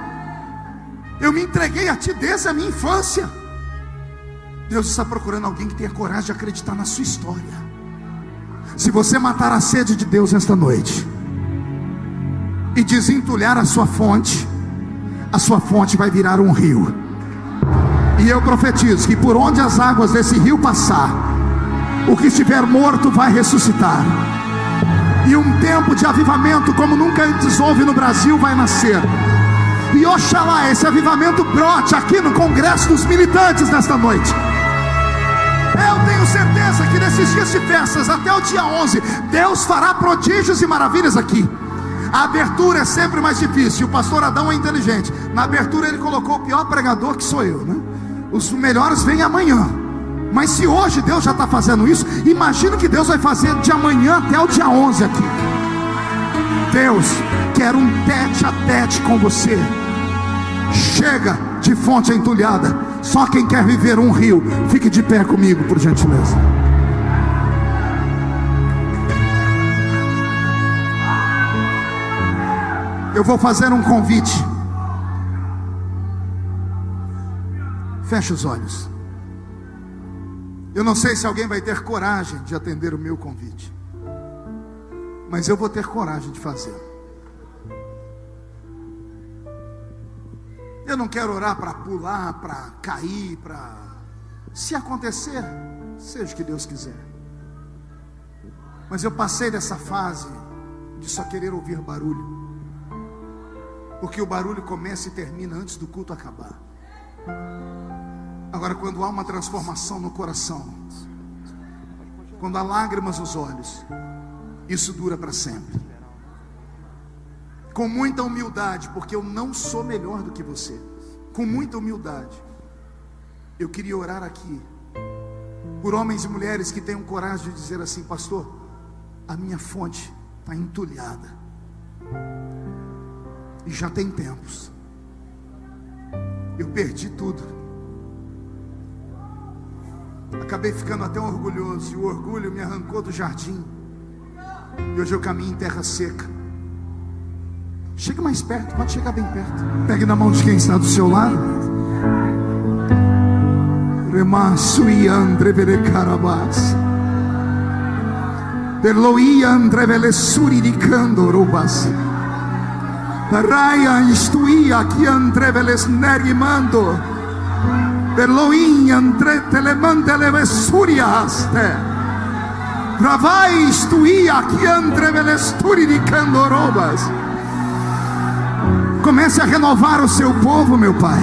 eu me entreguei a Ti desde a minha infância. Deus está procurando alguém que tenha coragem de acreditar na sua história. Se você matar a sede de Deus esta noite e desentulhar a sua fonte vai virar um rio. E eu profetizo que por onde as águas desse rio passar, o que estiver morto vai ressuscitar. E um tempo de avivamento como nunca antes houve no Brasil vai nascer. E oxalá esse avivamento brote aqui no Congresso dos Militantes nesta noite. Eu tenho certeza que nesses dias de festas, até o dia 11, Deus fará prodígios e maravilhas aqui. A abertura é sempre mais difícil. O pastor Adão é inteligente. Na abertura ele colocou o pior pregador, que sou eu, né? Os melhores vêm amanhã. Mas se hoje Deus já está fazendo isso, imagina o que Deus vai fazer de amanhã até o dia 11 aqui. Deus quer um tete a tete com você. Chega de fonte entulhada. Só quem quer viver um rio, fique de pé comigo, por gentileza. Eu vou fazer um convite. Feche os olhos. Eu não sei se alguém vai ter coragem de atender o meu convite, mas eu vou ter coragem de fazer. Eu não quero orar para pular, para cair, para... Se acontecer, seja o que Deus quiser. Mas eu passei dessa fase de só querer ouvir barulho, porque o barulho começa e termina antes do culto acabar. Agora, quando há uma transformação no coração, quando há lágrimas nos olhos, isso dura para sempre. Com muita humildade, porque eu não sou melhor do que você. Com muita humildade, eu queria orar aqui por homens e mulheres que tenham coragem de dizer assim: pastor, a minha fonte está entulhada, e já tem tempos. Eu perdi tudo, acabei ficando até orgulhoso, e o orgulho me arrancou do jardim, e hoje eu caminho em terra seca. Chega mais perto, pode chegar bem perto. Pegue na mão de quem está do seu lado. Perloia andrevelessuri di candorubas. Raya istuia que andreveles nerimando. Perloinha andre telemante levessuria aste. Ravai istuia que andrevelesturi de candorobas. Comece a renovar o seu povo, meu Pai.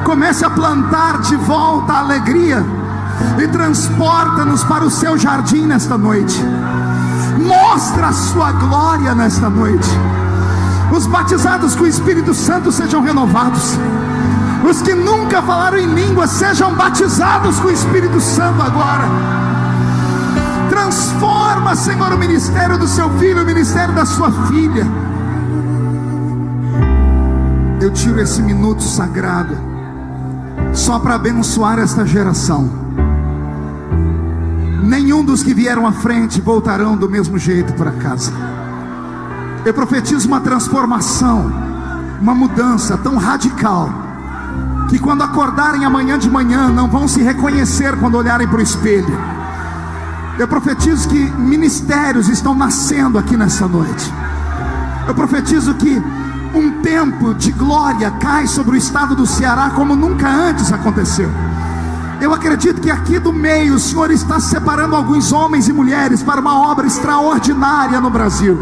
Comece a plantar de volta a alegria e transporta-nos para o seu jardim nesta noite. Mostra a sua glória nesta noite. Os batizados com o Espírito Santo sejam renovados. Os que nunca falaram em línguas sejam batizados com o Espírito Santo agora. Transforma, Senhor, o ministério do seu filho, o ministério da sua filha. Eu tiro esse minuto sagrado só para abençoar esta geração. Nenhum dos que vieram à frente voltarão do mesmo jeito para casa. Eu profetizo uma transformação, uma mudança tão radical, que quando acordarem amanhã de manhã não vão se reconhecer quando olharem para o espelho. Eu profetizo que ministérios estão nascendo aqui nessa noite. Eu profetizo que um tempo de glória cai sobre o estado do Ceará como nunca antes aconteceu. Eu acredito que aqui do meio o Senhor está separando alguns homens e mulheres para uma obra extraordinária no Brasil.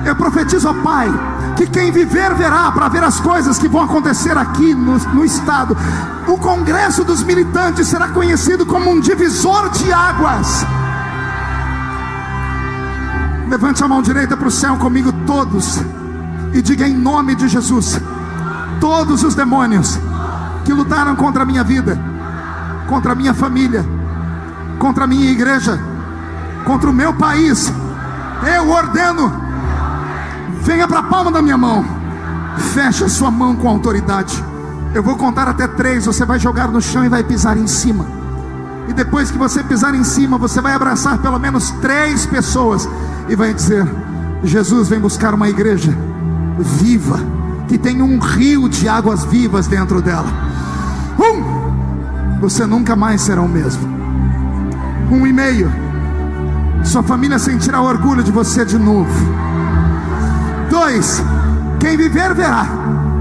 Eu profetizo, ó Pai, que quem viver verá, para ver as coisas que vão acontecer aqui no estado. O Congresso dos Militantes será conhecido como um divisor de águas. Levante a mão direita para o céu comigo todos e diga em nome de Jesus: todos os demônios que lutaram contra a minha vida, contra a minha família, contra a minha igreja, contra o meu país, eu ordeno, venha para a palma da minha mão. Feche a sua mão com autoridade. Eu vou contar até 3, você vai jogar no chão e vai pisar em cima. E depois que você pisar em cima, você vai abraçar pelo menos 3 pessoas e vai dizer: Jesus vem buscar uma igreja viva, que tem um rio de águas vivas dentro dela. Você nunca mais será o mesmo. 1,5. Sua família sentirá orgulho de você de novo. 2. Quem viver verá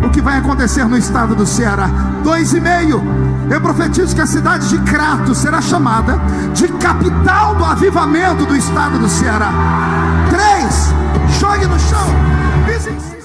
o que vai acontecer no estado do Ceará. 2,5. Eu profetizo que a cidade de Crato será chamada de capital do avivamento do estado do Ceará. 3. Jogue no chão. Pise em cima.